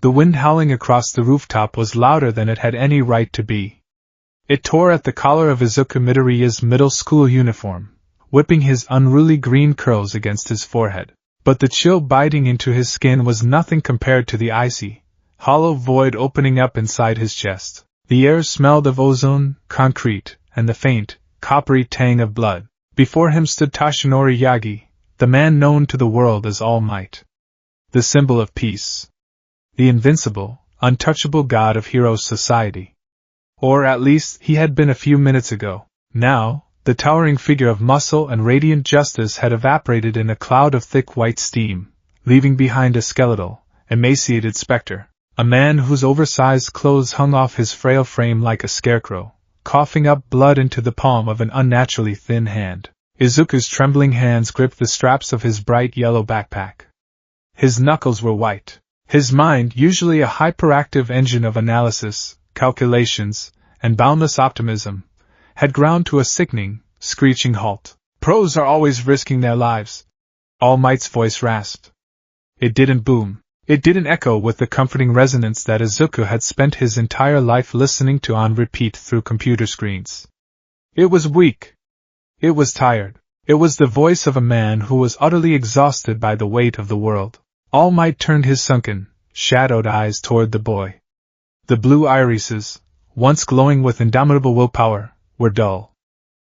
The wind howling across the rooftop was louder than it had any right to be. It tore at the collar of Izuku Midoriya's middle school uniform, whipping his unruly green curls against his forehead. But the chill biting into his skin was nothing compared to the icy, hollow void opening up inside his chest. The air smelled of ozone, concrete, and the faint, coppery tang of blood. Before him stood Toshinori Yagi, the man known to the world as All Might. The symbol of peace. The invincible, untouchable god of Heroes Society. Or at least he had been a few minutes ago. Now, the towering figure of muscle and radiant justice had evaporated in a cloud of thick white steam, leaving behind a skeletal, emaciated specter, a man whose oversized clothes hung off his frail frame like a scarecrow, coughing up blood into the palm of an unnaturally thin hand. Izuku's trembling hands gripped the straps of his bright yellow backpack. His knuckles were white. His mind, usually a hyperactive engine of analysis, calculations, and boundless optimism, had ground to a sickening, screeching halt. Pros are always risking their lives. All Might's voice rasped. It didn't boom. It didn't echo with the comforting resonance that Izuku had spent his entire life listening to on repeat through computer screens. It was weak. It was tired. It was the voice of a man who was utterly exhausted by the weight of the world. All Might turned his sunken, shadowed eyes toward the boy. The blue irises, once glowing with indomitable willpower, were dull.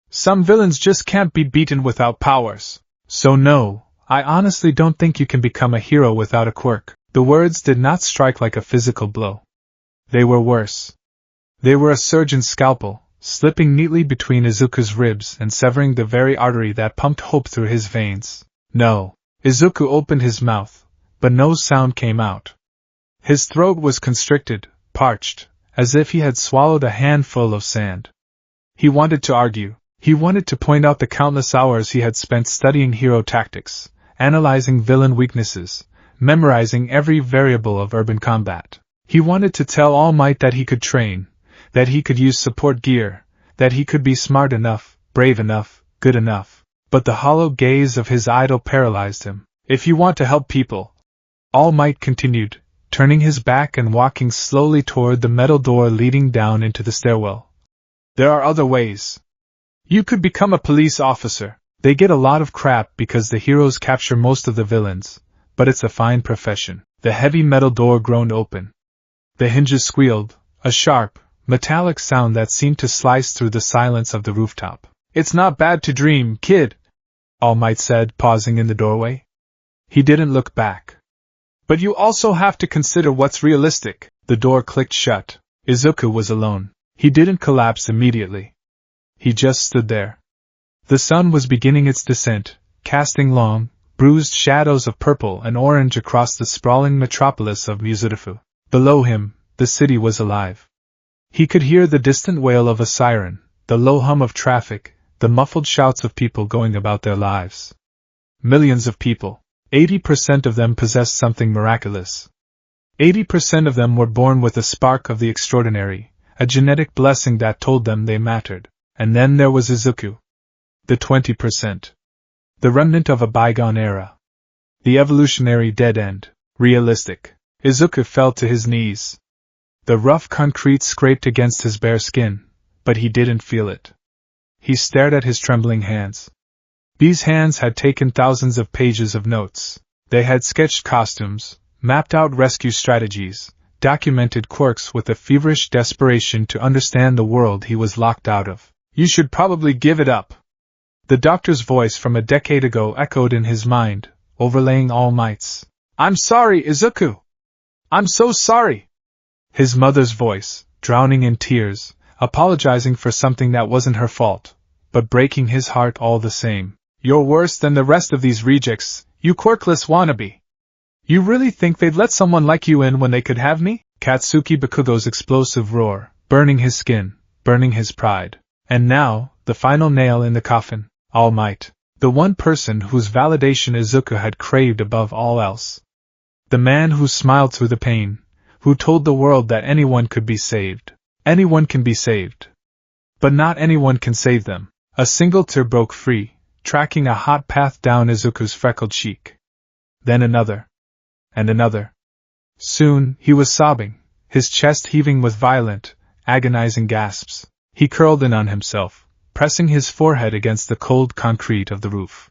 Some villains just can't be beaten without powers. So no, I honestly don't think you can become a hero without a quirk. The words did not strike like a physical blow. They were worse. They were a surgeon's scalpel, slipping neatly between Izuku's ribs and severing the very artery that pumped hope through his veins. No. Izuku opened his mouth, but no sound came out. His throat was constricted, parched, as if he had swallowed a handful of sand. He wanted to argue. He wanted to point out the countless hours he had spent studying hero tactics, analyzing villain weaknesses, memorizing every variable of urban combat. He wanted to tell All Might that he could train, that he could use support gear, that he could be smart enough, brave enough, good enough. But the hollow gaze of his idol paralyzed him. If you want to help people, All Might continued, turning his back and walking slowly toward the metal door leading down into the stairwell. There are other ways. You could become a police officer. They get a lot of crap because the heroes capture most of the villains, but it's a fine profession. The heavy metal door groaned open. The hinges squealed, a sharp, metallic sound that seemed to slice through the silence of the rooftop. It's not bad to dream, kid, All Might said, pausing in the doorway. He didn't look back. But you also have to consider what's realistic. The door clicked shut. Izuku was alone. He didn't collapse immediately. He just stood there. The sun was beginning its descent, casting long, bruised shadows of purple and orange across the sprawling metropolis of Muzurifu. Below him, the city was alive. He could hear the distant wail of a siren, the low hum of traffic, the muffled shouts of people going about their lives. Millions of people. 80% of them possessed something miraculous. 80% of them were born with a spark of the extraordinary, a genetic blessing that told them they mattered. And then there was Izuku. The 20%. The remnant of a bygone era. The evolutionary dead end. Realistic. Izuku fell to his knees. The rough concrete scraped against his bare skin, but he didn't feel it. He stared at his trembling hands. These hands had taken thousands of pages of notes. They had sketched costumes, mapped out rescue strategies, documented quirks with a feverish desperation to understand the world he was locked out of. You should probably give it up. The doctor's voice from a decade ago echoed in his mind, overlaying All Might's. I'm sorry, Izuku. I'm so sorry. His mother's voice, drowning in tears, apologizing for something that wasn't her fault, but breaking his heart all the same. You're worse than the rest of these rejects, you quirkless wannabe. You really think they'd let someone like you in when they could have me? Katsuki Bakugo's explosive roar, burning his skin, burning his pride. And now, the final nail in the coffin, All Might. The one person whose validation Izuku had craved above all else. The man who smiled through the pain, who told the world that anyone could be saved. Anyone can be saved. But not anyone can save them. A single tear broke free, tracking a hot path down Izuku's freckled cheek. Then another. And another. Soon, he was sobbing, his chest heaving with violent, agonizing gasps. He curled in on himself, pressing his forehead against the cold concrete of the roof.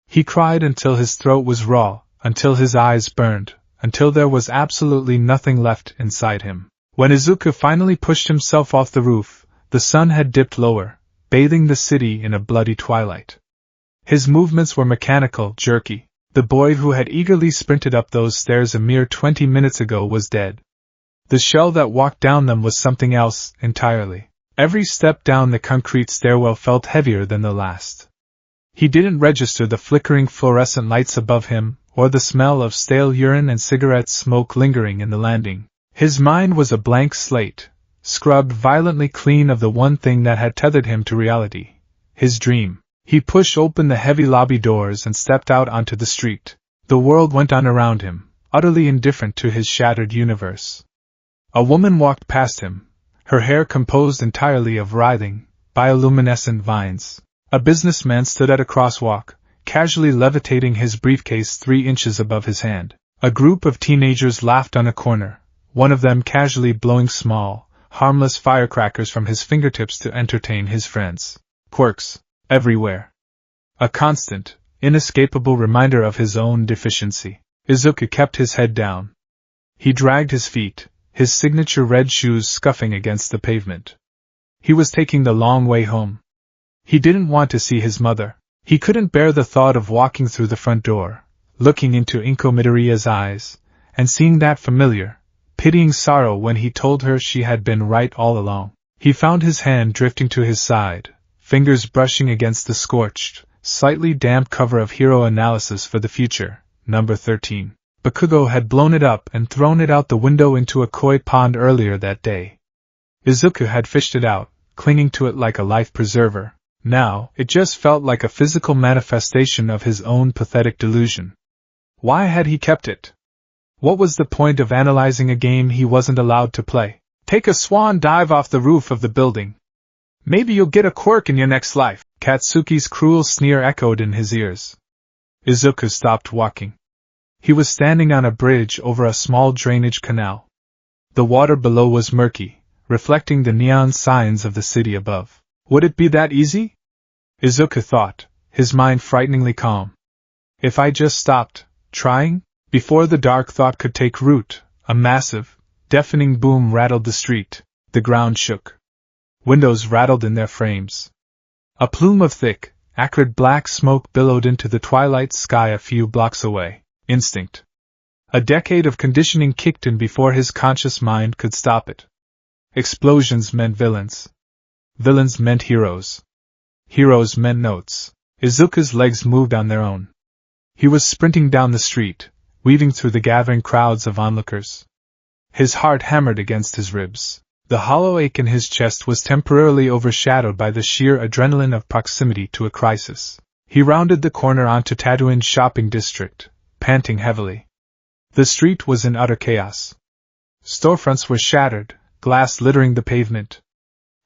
He cried until his throat was raw, until his eyes burned, until there was absolutely nothing left inside him. When Izuku finally pushed himself off the roof, the sun had dipped lower, bathing the city in a bloody twilight. His movements were mechanical, jerky. The boy who had eagerly sprinted up those stairs a mere 20 minutes ago was dead. The shell that walked down them was something else entirely. Every step down the concrete stairwell felt heavier than the last. He didn't register the flickering fluorescent lights above him, or the smell of stale urine and cigarette smoke lingering in the landing. His mind was a blank slate, scrubbed violently clean of the one thing that had tethered him to reality, his dream. He pushed open the heavy lobby doors and stepped out onto the street. The world went on around him, utterly indifferent to his shattered universe. A woman walked past him, her hair composed entirely of writhing, bioluminescent vines. A businessman stood at a crosswalk, casually levitating his briefcase 3 inches above his hand. A group of teenagers laughed on a corner, one of them casually blowing small, harmless firecrackers from his fingertips to entertain his friends. Quirks. Everywhere. A constant, inescapable reminder of his own deficiency. Izuku kept his head down. He dragged his feet, his signature red shoes scuffing against the pavement. He was taking the long way home. He didn't want to see his mother. He couldn't bear the thought of walking through the front door, looking into Inko Midoriya's eyes, and seeing that familiar, pitying sorrow when he told her she had been right all along. He found his hand drifting to his side, fingers brushing against the scorched, slightly damp cover of Hero Analysis for the Future, number 13. Bakugo had blown it up and thrown it out the window into a koi pond earlier that day. Izuku had fished it out, clinging to it like a life preserver. Now, it just felt like a physical manifestation of his own pathetic delusion. Why had he kept it? What was the point of analyzing a game he wasn't allowed to play? Take a swan dive off the roof of the building. Maybe you'll get a quirk in your next life. Katsuki's cruel sneer echoed in his ears. Izuku stopped walking. He was standing on a bridge over a small drainage canal. The water below was murky, reflecting the neon signs of the city above. Would it be that easy? Izuku thought, his mind frighteningly calm. If I just stopped trying? Before the dark thought could take root, a massive, deafening boom rattled the street. The ground shook. Windows rattled in their frames. A plume of thick, acrid black smoke billowed into the twilight sky a few blocks away. Instinct. A decade of conditioning kicked in before his conscious mind could stop it. Explosions meant villains. Villains meant heroes. Heroes meant notes. Izuku's legs moved on their own. He was sprinting down the street, weaving through the gathering crowds of onlookers. His heart hammered against his ribs. The hollow ache in his chest was temporarily overshadowed by the sheer adrenaline of proximity to a crisis. He rounded the corner onto Tatooine's shopping district, panting heavily. The street was in utter chaos. Storefronts were shattered, glass littering the pavement.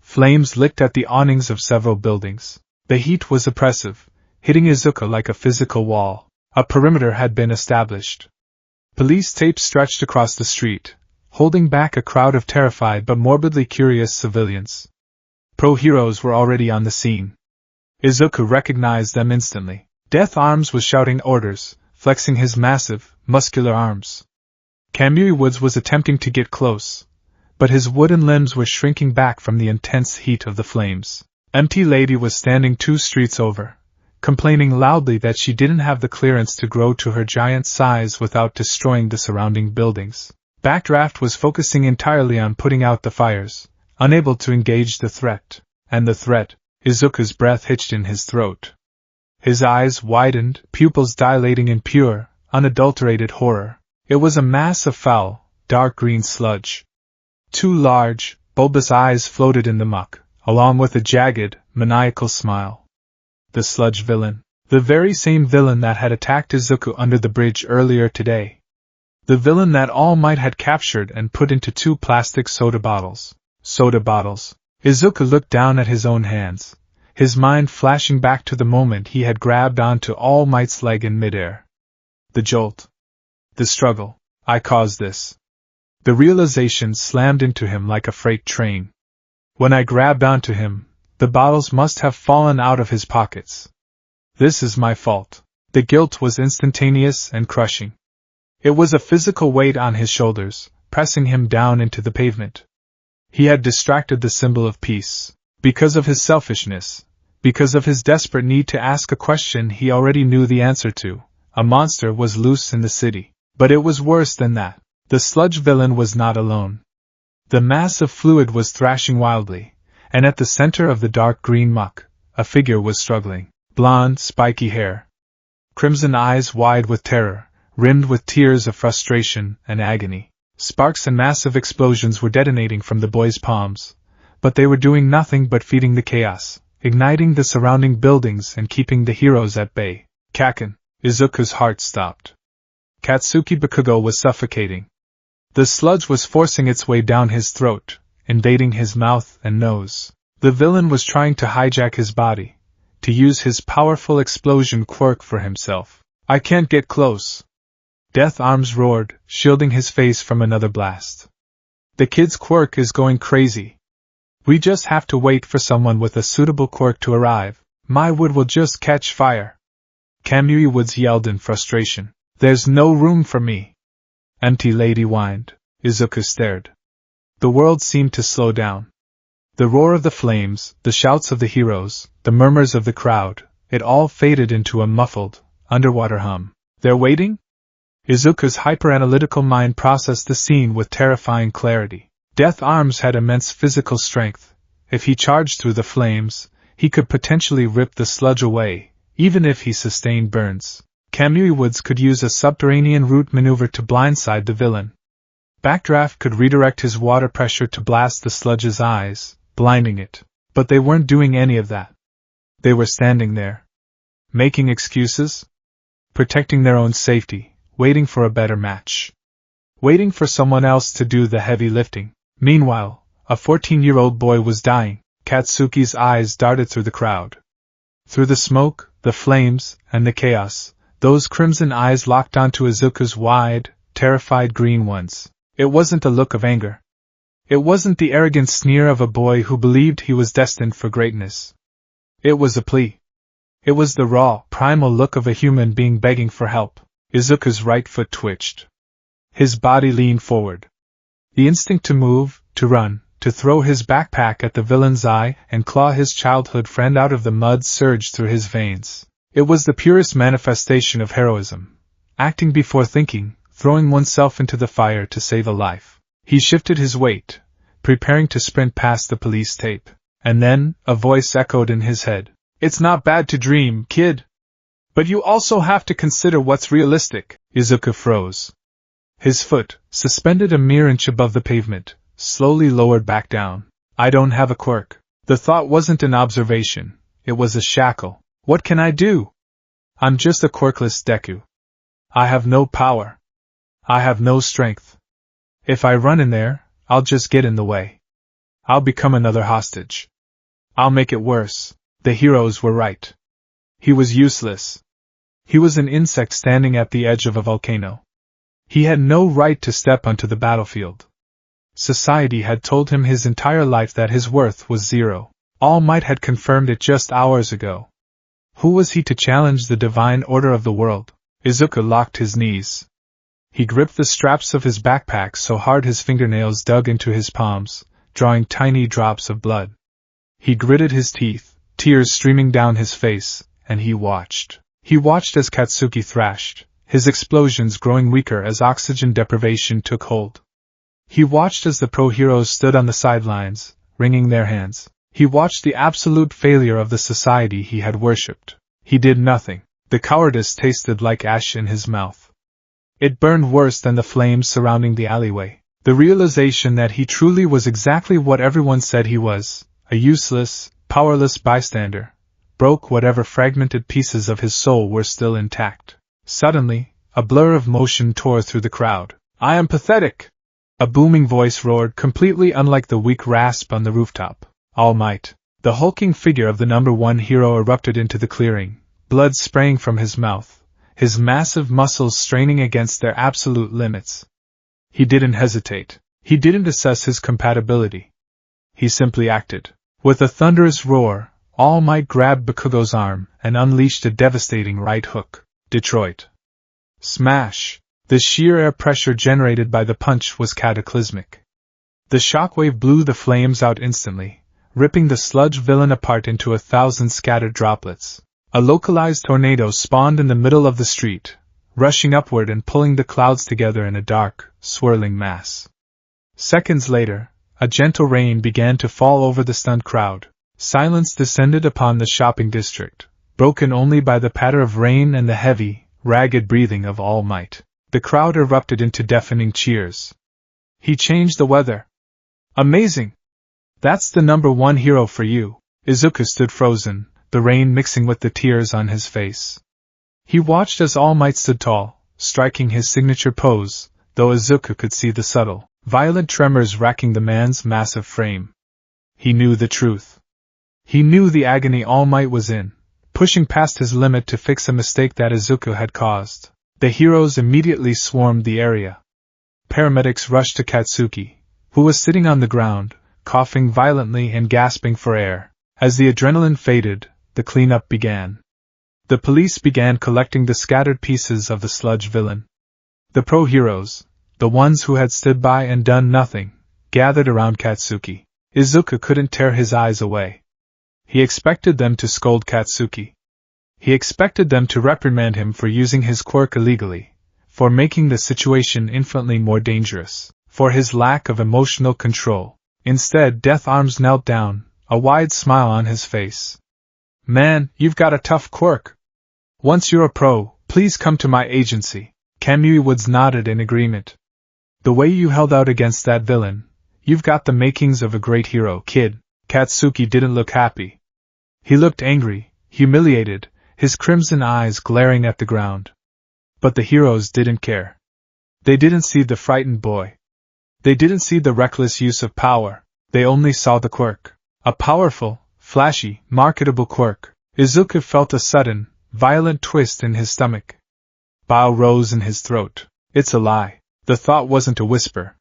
Flames licked at the awnings of several buildings. The heat was oppressive, hitting Izuku like a physical wall. A perimeter had been established. Police tape stretched across the street, holding back a crowd of terrified but morbidly curious civilians. Pro-heroes were already on the scene. Izuku recognized them instantly. Death Arms was shouting orders, flexing his massive, muscular arms. Kamui Woods was attempting to get close, but his wooden limbs were shrinking back from the intense heat of the flames. Empty Lady was standing 2 streets over, complaining loudly that she didn't have the clearance to grow to her giant size without destroying the surrounding buildings. Backdraft was focusing entirely on putting out the fires, unable to engage the threat. And the threat, Izuku's breath hitched in his throat. His eyes widened, pupils dilating in pure, unadulterated horror. It was a mass of foul, dark green sludge. 2 large, bulbous eyes floated in the muck, along with a jagged, maniacal smile. The sludge villain. The very same villain that had attacked Izuku under the bridge earlier today. The villain that All Might had captured and put into 2 plastic soda bottles. Soda bottles. Izuku looked down at his own hands, his mind flashing back to the moment he had grabbed onto All Might's leg in midair. The jolt. The struggle. I caused this. The realization slammed into him like a freight train. When I grabbed onto him, the bottles must have fallen out of his pockets. This is my fault. The guilt was instantaneous and crushing. It was a physical weight on his shoulders, pressing him down into the pavement. He had distracted the symbol of peace. Because of his selfishness. Because of his desperate need to ask a question he already knew the answer to. A monster was loose in the city. But it was worse than that. The sludge villain was not alone. The mass of fluid was thrashing wildly, and at the center of the dark green muck, a figure was struggling. Blonde, spiky hair. Crimson eyes wide with terror, rimmed with tears of frustration and agony. Sparks and massive explosions were detonating from the boy's palms, but they were doing nothing but feeding the chaos, igniting the surrounding buildings and keeping the heroes at bay. Kaken. Izuku's heart stopped. Katsuki Bakugo was suffocating. The sludge was forcing its way down his throat, invading his mouth and nose. The villain was trying to hijack his body, to use his powerful explosion quirk for himself. I can't get close. Death Arms roared, shielding his face from another blast. The kid's quirk is going crazy. We just have to wait for someone with a suitable quirk to arrive. My wood will just catch fire. Kamui Woods yelled in frustration. There's no room for me. Empty lady whined. Izuku stared. The world seemed to slow down. The roar of the flames, the shouts of the heroes, the murmurs of the crowd, it all faded into a muffled, underwater hum. They're waiting? Izuku's hyper-analytical mind processed the scene with terrifying clarity. Death Arms had immense physical strength. If he charged through the flames, he could potentially rip the sludge away, even if he sustained burns. Kamui Woods could use a subterranean route maneuver to blindside the villain. Backdraft could redirect his water pressure to blast the sludge's eyes, blinding it. But they weren't doing any of that. They were standing there. Making excuses? Protecting their own safety, waiting for a better match. Waiting for someone else to do the heavy lifting. Meanwhile, a 14-year-old boy was dying. Katsuki's eyes darted through the crowd. Through the smoke, the flames, and the chaos, those crimson eyes locked onto Izuku's wide, terrified green ones. It wasn't a look of anger. It wasn't the arrogant sneer of a boy who believed he was destined for greatness. It was a plea. It was the raw, primal look of a human being begging for help. Izuku's right foot twitched. His body leaned forward. The instinct to move, to run, to throw his backpack at the villain's eye and claw his childhood friend out of the mud surged through his veins. It was the purest manifestation of heroism. Acting before thinking, throwing oneself into the fire to save a life. He shifted his weight, preparing to sprint past the police tape. And then, a voice echoed in his head. It's not bad to dream, kid. But you also have to consider what's realistic. Izuku froze. His foot, suspended a mere inch above the pavement, slowly lowered back down. I don't have a quirk. The thought wasn't an observation. It was a shackle. What can I do? I'm just a quirkless Deku. I have no power. I have no strength. If I run in there, I'll just get in the way. I'll become another hostage. I'll make it worse. The heroes were right. He was useless. He was an insect standing at the edge of a volcano. He had no right to step onto the battlefield. Society had told him his entire life that his worth was zero. All Might had confirmed it just hours ago. Who was he to challenge the divine order of the world? Izuku locked his knees. He gripped the straps of his backpack so hard his fingernails dug into his palms, drawing tiny drops of blood. He gritted his teeth, tears streaming down his face, and he watched. He watched as Katsuki thrashed, his explosions growing weaker as oxygen deprivation took hold. He watched as the pro-heroes stood on the sidelines, wringing their hands. He watched the absolute failure of the society he had worshipped. He did nothing. The cowardice tasted like ash in his mouth. It burned worse than the flames surrounding the alleyway. The realization that he truly was exactly what everyone said he was, a useless, powerless bystander, broke whatever fragmented pieces of his soul were still intact. Suddenly, a blur of motion tore through the crowd. I am pathetic! A booming voice roared, completely unlike the weak rasp on the rooftop. All Might. The hulking figure of the #1 hero erupted into the clearing, blood spraying from his mouth, his massive muscles straining against their absolute limits. He didn't hesitate. He didn't assess his compatibility. He simply acted. With a thunderous roar, All Might grabbed Bakugo's arm and unleashed a devastating right hook. Detroit. Smash! The sheer air pressure generated by the punch was cataclysmic. The shockwave blew the flames out instantly, ripping the sludge villain apart into 1,000 scattered droplets. A localized tornado spawned in the middle of the street, rushing upward and pulling the clouds together in a dark, swirling mass. Seconds later, a gentle rain began to fall over the stunned crowd. Silence descended upon the shopping district, broken only by the patter of rain and the heavy, ragged breathing of All Might. The crowd erupted into deafening cheers. He changed the weather. Amazing! That's the #1 hero for you. Izuku stood frozen, the rain mixing with the tears on his face. He watched as All Might stood tall, striking his signature pose, though Izuku could see the subtle, violent tremors racking the man's massive frame. He knew the truth. He knew the agony All Might was in, pushing past his limit to fix a mistake that Izuku had caused. The heroes immediately swarmed the area. Paramedics rushed to Katsuki, who was sitting on the ground, coughing violently and gasping for air. As the adrenaline faded, the cleanup began. The police began collecting the scattered pieces of the sludge villain. The pro-heroes, the ones who had stood by and done nothing, gathered around Katsuki. Izuku couldn't tear his eyes away. He expected them to scold Katsuki. He expected them to reprimand him for using his quirk illegally, for making the situation infinitely more dangerous, for his lack of emotional control. Instead, Death Arms knelt down, a wide smile on his face. Man, you've got a tough quirk. Once you're a pro, please come to my agency. Kamui Woods nodded in agreement. The way you held out against that villain, you've got the makings of a great hero, kid. Katsuki didn't look happy. He looked angry, humiliated, his crimson eyes glaring at the ground. But the heroes didn't care. They didn't see the frightened boy. They didn't see the reckless use of power. They only saw the quirk. A powerful, flashy, marketable quirk. Izuku felt a sudden, violent twist in his stomach. Bile rose in his throat. It's a lie. The thought wasn't a whisper.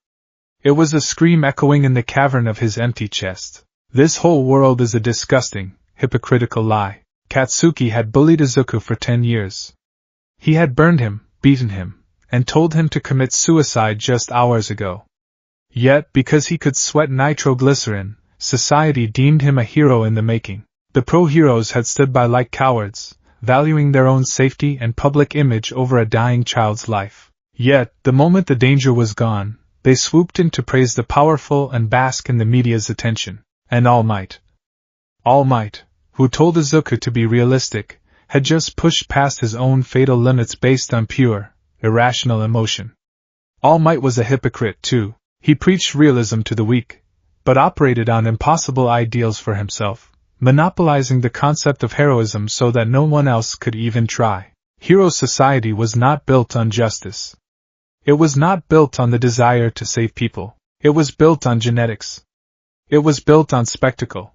It was a scream echoing in the cavern of his empty chest. This whole world is a disgusting, hypocritical lie. Katsuki had bullied Izuku for 10 years. He had burned him, beaten him, and told him to commit suicide just hours ago. Yet, because he could sweat nitroglycerin, society deemed him a hero in the making. The pro-heroes had stood by like cowards, valuing their own safety and public image over a dying child's life. Yet, the moment the danger was gone, they swooped in to praise the powerful and bask in the media's attention. And All Might, who told Izuku to be realistic, had just pushed past his own fatal limits based on pure, irrational emotion. All Might was a hypocrite, too. He preached realism to the weak, but operated on impossible ideals for himself, monopolizing the concept of heroism so that no one else could even try. Hero society was not built on justice. It was not built on the desire to save people. It was built on genetics. It was built on spectacle.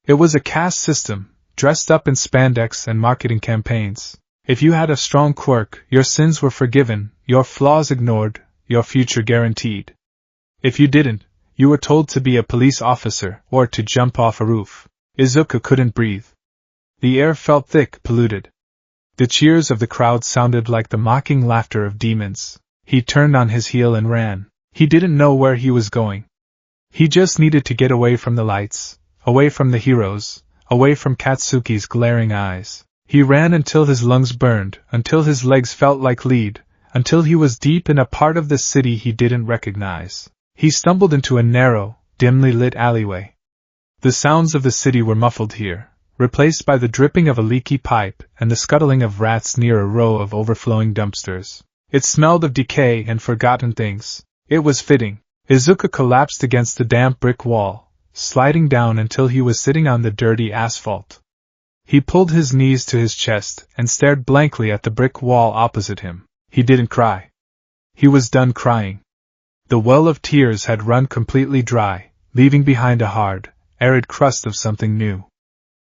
It was a caste system, dressed up in spandex and marketing campaigns. If you had a strong quirk, your sins were forgiven, your flaws ignored, your future guaranteed. If you didn't, you were told to be a police officer or to jump off a roof. Izuku couldn't breathe. The air felt thick, polluted. The cheers of the crowd sounded like the mocking laughter of demons. He turned on his heel and ran. He didn't know where he was going. He just needed to get away from the lights, away from the heroes, away from Katsuki's glaring eyes. He ran until his lungs burned, until his legs felt like lead, until he was deep in a part of the city he didn't recognize. He stumbled into a narrow, dimly lit alleyway. The sounds of the city were muffled here, replaced by the dripping of a leaky pipe and the scuttling of rats near a row of overflowing dumpsters. It smelled of decay and forgotten things. It was fitting. Izuku collapsed against the damp brick wall, sliding down until he was sitting on the dirty asphalt. He pulled his knees to his chest and stared blankly at the brick wall opposite him. He didn't cry. He was done crying. The well of tears had run completely dry, leaving behind a hard, arid crust of something new.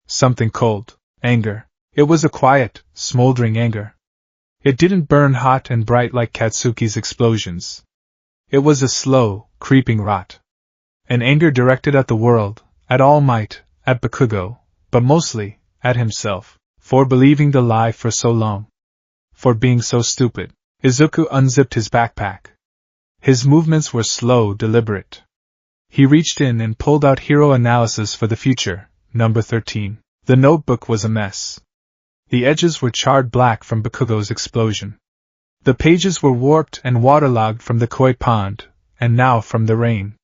Something cold. Anger. It was a quiet, smoldering anger. It didn't burn hot and bright like Katsuki's explosions. It was a slow, creeping rot. An anger directed at the world, at All Might, at Bakugo, but mostly, at himself, for believing the lie for so long. For being so stupid. Izuku unzipped his backpack. His movements were slow, deliberate. He reached in and pulled out Hero Analysis for the Future, number 13. The notebook was a mess. The edges were charred black from Bakugo's explosion. The pages were warped and waterlogged from the koi pond, and now from the rain.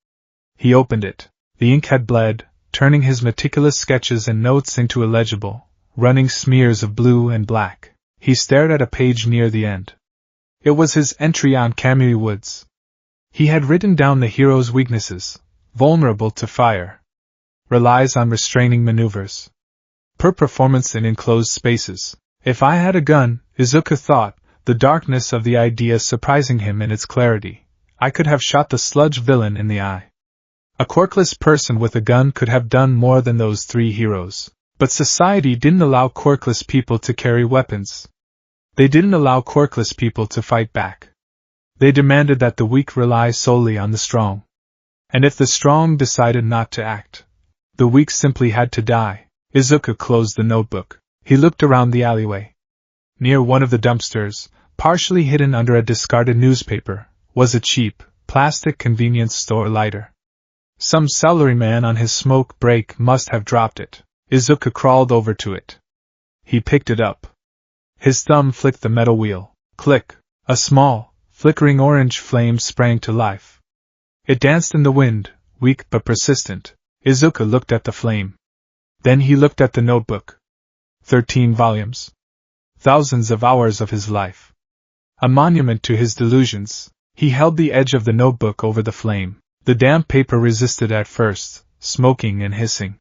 He opened it. The ink had bled, turning his meticulous sketches and notes into illegible, running smears of blue and black. He stared at a page near the end. It was his entry on Kamui Woods. He had written down the hero's weaknesses: vulnerable to fire, relies on restraining maneuvers, per performance in enclosed spaces. If I had a gun, Izuku thought, the darkness of the idea surprising him in its clarity, I could have shot the sludge villain in the eye. A quirkless person with a gun could have done more than those three heroes. But society didn't allow quirkless people to carry weapons. They didn't allow quirkless people to fight back. They demanded that the weak rely solely on the strong. And if the strong decided not to act, the weak simply had to die. Izuku closed the notebook. He looked around the alleyway. Near one of the dumpsters, partially hidden under a discarded newspaper, was a cheap, plastic convenience store lighter. Some salaryman on his smoke break must have dropped it. Izuku crawled over to it. He picked it up. His thumb flicked the metal wheel. Click! A small, flickering orange flame sprang to life. It danced in the wind, weak but persistent. Izuku looked at the flame. Then he looked at the notebook. 13 volumes. Thousands of hours of his life. A monument to his delusions. He held the edge of the notebook over the flame. The damp paper resisted at first, smoking and hissing.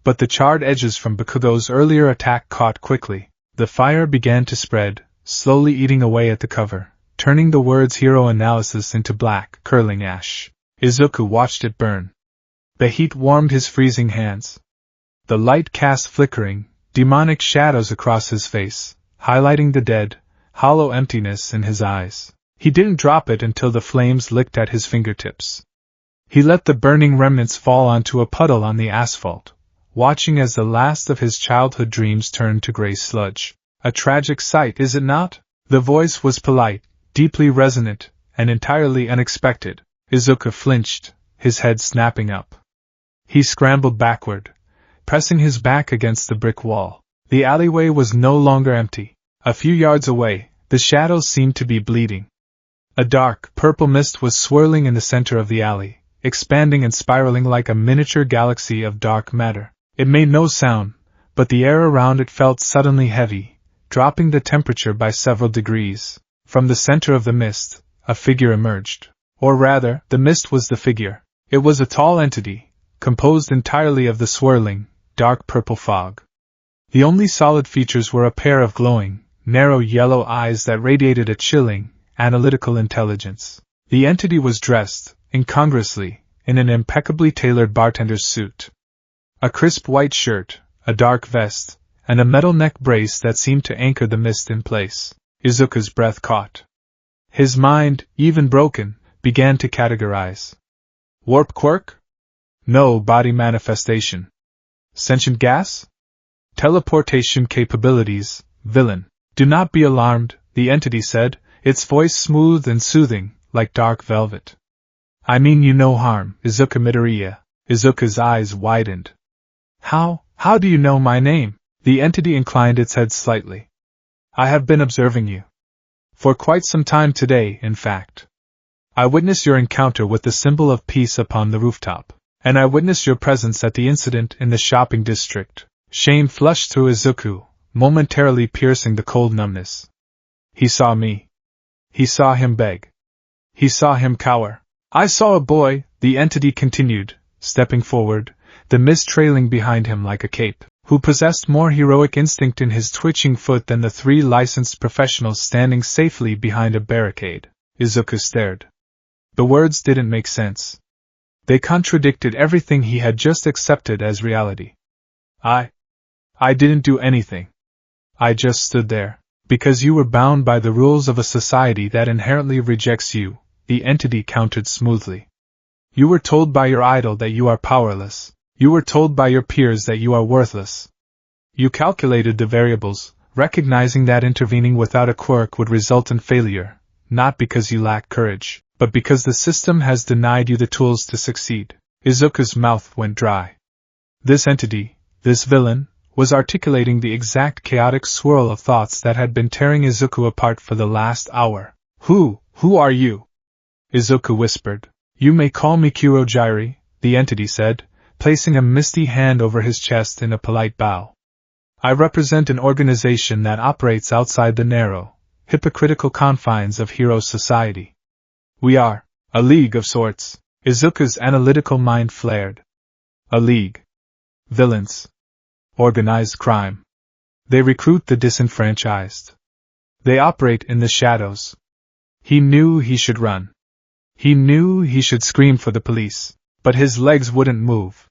But the charred edges from Bakugo's earlier attack caught quickly. The fire began to spread, slowly eating away at the cover, turning the words Hero Analysis into black, curling ash. Izuku watched it burn. The heat warmed his freezing hands. The light cast flickering, demonic shadows across his face, highlighting the dead, hollow emptiness in his eyes. He didn't drop it until the flames licked at his fingertips. He let the burning remnants fall onto a puddle on the asphalt, watching as the last of his childhood dreams turned to gray sludge. A tragic sight, is it not? The voice was polite, deeply resonant, and entirely unexpected. Izuku flinched, his head snapping up. He scrambled backward, pressing his back against the brick wall. The alleyway was no longer empty. A few yards away, the shadows seemed to be bleeding. A dark, purple mist was swirling in the center of the alley, expanding and spiraling like a miniature galaxy of dark matter. It made no sound, but the air around it felt suddenly heavy, dropping the temperature by several degrees. From the center of the mist, a figure emerged. Or rather, the mist was the figure. It was a tall entity, composed entirely of the swirling, dark purple fog. The only solid features were a pair of glowing, narrow yellow eyes that radiated a chilling, analytical intelligence. The entity was dressed, incongruously, in an impeccably tailored bartender's suit. A crisp white shirt, a dark vest, and a metal neck brace that seemed to anchor the mist in place. Izuku's breath caught. His mind, even broken, began to categorize. Warp quirk? No body manifestation. Sentient gas? Teleportation capabilities, villain. Do not be alarmed, the entity said, its voice smooth and soothing, like dark velvet. I mean you no harm, Izuku Midoriya. Izuku's eyes widened. How do you know my name? The entity inclined its head slightly. I have been observing you. For quite some time today, in fact. I witnessed your encounter with the symbol of peace upon the rooftop, and I witnessed your presence at the incident in the shopping district. Shame flushed through Izuku, momentarily piercing the cold numbness. He saw me. He saw him beg. He saw him cower. I saw a boy, the entity continued, stepping forward, the mist trailing behind him like a cape, who possessed more heroic instinct in his twitching foot than the 3 licensed professionals standing safely behind a barricade. Izuku stared. The words didn't make sense. They contradicted everything he had just accepted as reality. I didn't do anything. I just stood there. Because you were bound by the rules of a society that inherently rejects you, the entity countered smoothly. You were told by your idol that you are powerless. You were told by your peers that you are worthless. You calculated the variables, recognizing that intervening without a quirk would result in failure, not because you lack courage, but because the system has denied you the tools to succeed. Izuku's mouth went dry. This entity, this villain, was articulating the exact chaotic swirl of thoughts that had been tearing Izuku apart for the last hour. Who are you? Izuku whispered. You may call me Kurojairi, the entity said, placing a misty hand over his chest in a polite bow. I represent an organization that operates outside the narrow, hypocritical confines of hero society. We are a league of sorts. Izuku's analytical mind flared. A league. Villains. Organized crime. They recruit the disenfranchised. They operate in the shadows. He knew he should run. He knew he should scream for the police, but his legs wouldn't move.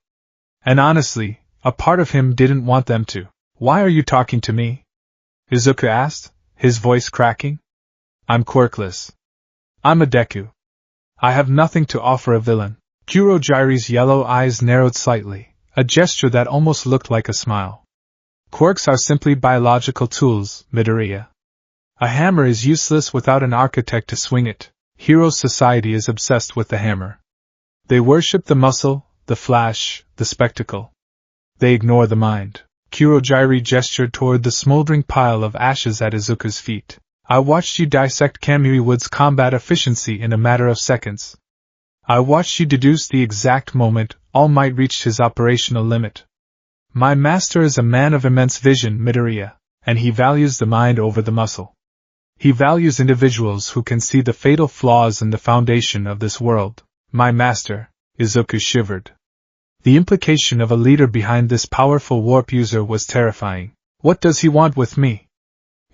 And honestly, a part of him didn't want them to. Why are you talking to me? Izuku asked, his voice cracking. I'm quirkless. I'm a Deku. I have nothing to offer a villain. Kurojairi's yellow eyes narrowed slightly, a gesture that almost looked like a smile. Quirks are simply biological tools, Midoriya. A hammer is useless without an architect to swing it. Hero society is obsessed with the hammer. They worship the muscle, the flash, the spectacle. They ignore the mind. Kurojairi gestured toward the smoldering pile of ashes at Izuku's feet. I watched you dissect Kamui Wood's combat efficiency in a matter of seconds. I watched you deduce the exact moment All Might reached his operational limit. My master is a man of immense vision, Midoriya, and he values the mind over the muscle. He values individuals who can see the fatal flaws in the foundation of this world. My master, Izuku shivered. The implication of a leader behind this powerful warp user was terrifying. What does he want with me?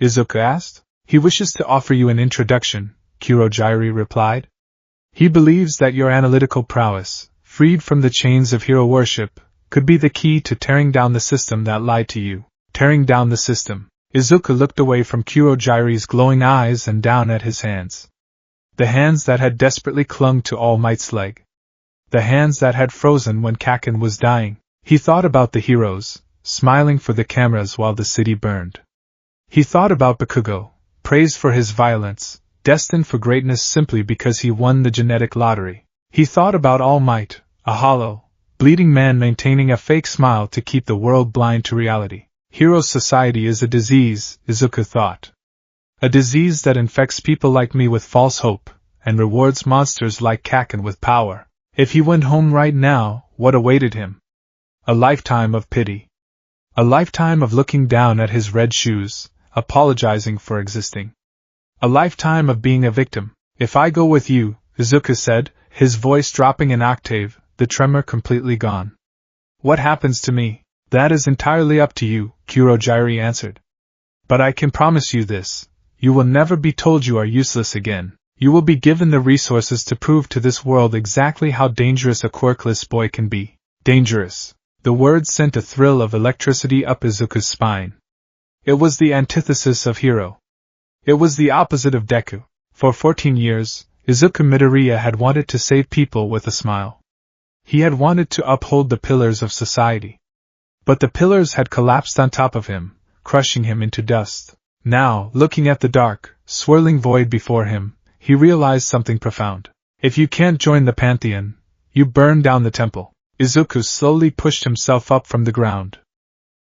Izuku asked. He wishes to offer you an introduction, Kurojairi replied. He believes that your analytical prowess, freed from the chains of hero worship, could be the key to tearing down the system that lied to you. Tearing down the system. Izuku looked away from Kurojairi's glowing eyes and down at his hands. The hands that had desperately clung to All Might's leg. The hands that had frozen when Kaken was dying. He thought about the heroes, smiling for the cameras while the city burned. He thought about Bakugo, praised for his violence, destined for greatness simply because he won the genetic lottery. He thought about All Might, a hollow, bleeding man maintaining a fake smile to keep the world blind to reality. Hero society is a disease, Izuku thought. A disease that infects people like me with false hope, and rewards monsters like Kaken with power. If he went home right now, what awaited him? A lifetime of pity. A lifetime of looking down at his red shoes, apologizing for existing. A lifetime of being a victim. If I go with you, Izuku said, his voice dropping an octave, the tremor completely gone. What happens to me? That is entirely up to you, Kurojairi answered. But I can promise you this, you will never be told you are useless again. You will be given the resources to prove to this world exactly how dangerous a quirkless boy can be. Dangerous. The words sent a thrill of electricity up Izuku's spine. It was the antithesis of hero. It was the opposite of Deku. For 14 years, Izuku Midoriya had wanted to save people with a smile. He had wanted to uphold the pillars of society. But the pillars had collapsed on top of him, crushing him into dust. Now, looking at the dark, swirling void before him, he realized something profound. If you can't join the pantheon, you burn down the temple. Izuku slowly pushed himself up from the ground.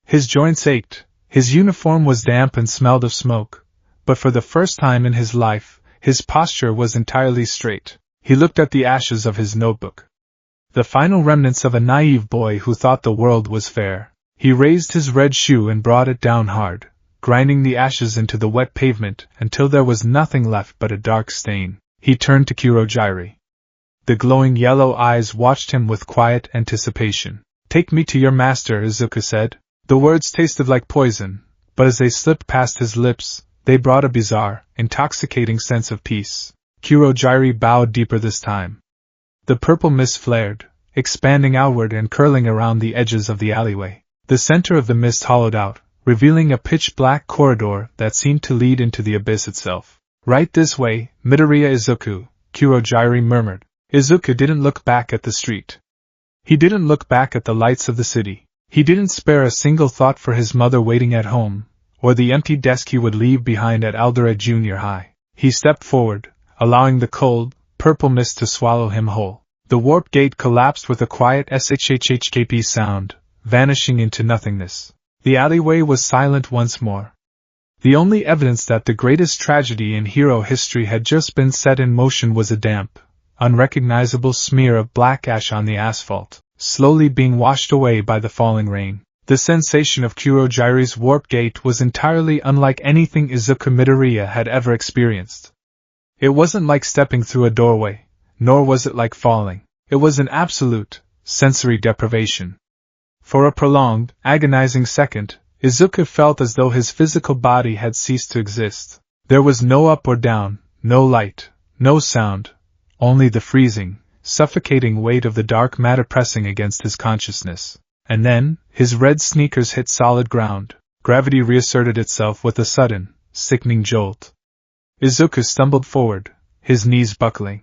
His joints ached, his uniform was damp and smelled of smoke, but for the first time in his life, his posture was entirely straight. He looked at the ashes of his notebook. The final remnants of a naive boy who thought the world was fair. He raised his red shoe and brought it down hard, grinding the ashes into the wet pavement until there was nothing left but a dark stain. He turned to Kurojairi. The glowing yellow eyes watched him with quiet anticipation. Take me to your master, Izuku said. The words tasted like poison, but as they slipped past his lips, they brought a bizarre, intoxicating sense of peace. Kurojairi bowed deeper this time. The purple mist flared, expanding outward and curling around the edges of the alleyway. The center of the mist hollowed out, revealing a pitch-black corridor that seemed to lead into the abyss itself. Right this way, Midoriya Izuku, Kurojairi murmured. Izuku didn't look back at the street. He didn't look back at the lights of the city. He didn't spare a single thought for his mother waiting at home, or the empty desk he would leave behind at Aldera Junior High. He stepped forward, allowing the cold, purple mist to swallow him whole. The warp gate collapsed with a quiet shhhkp sound, vanishing into nothingness. The alleyway was silent once more. The only evidence that the greatest tragedy in hero history had just been set in motion was a damp, unrecognizable smear of black ash on the asphalt, slowly being washed away by the falling rain. The sensation of Kurojairi's warp gate was entirely unlike anything Izuku Midoriya had ever experienced. It wasn't like stepping through a doorway, nor was it like falling. It was an absolute, sensory deprivation. For a prolonged, agonizing second, Izuku felt as though his physical body had ceased to exist. There was no up or down, no light, no sound, only the freezing, suffocating weight of the dark matter pressing against his consciousness. And then, his red sneakers hit solid ground. Gravity reasserted itself with a sudden, sickening jolt. Izuku stumbled forward, his knees buckling.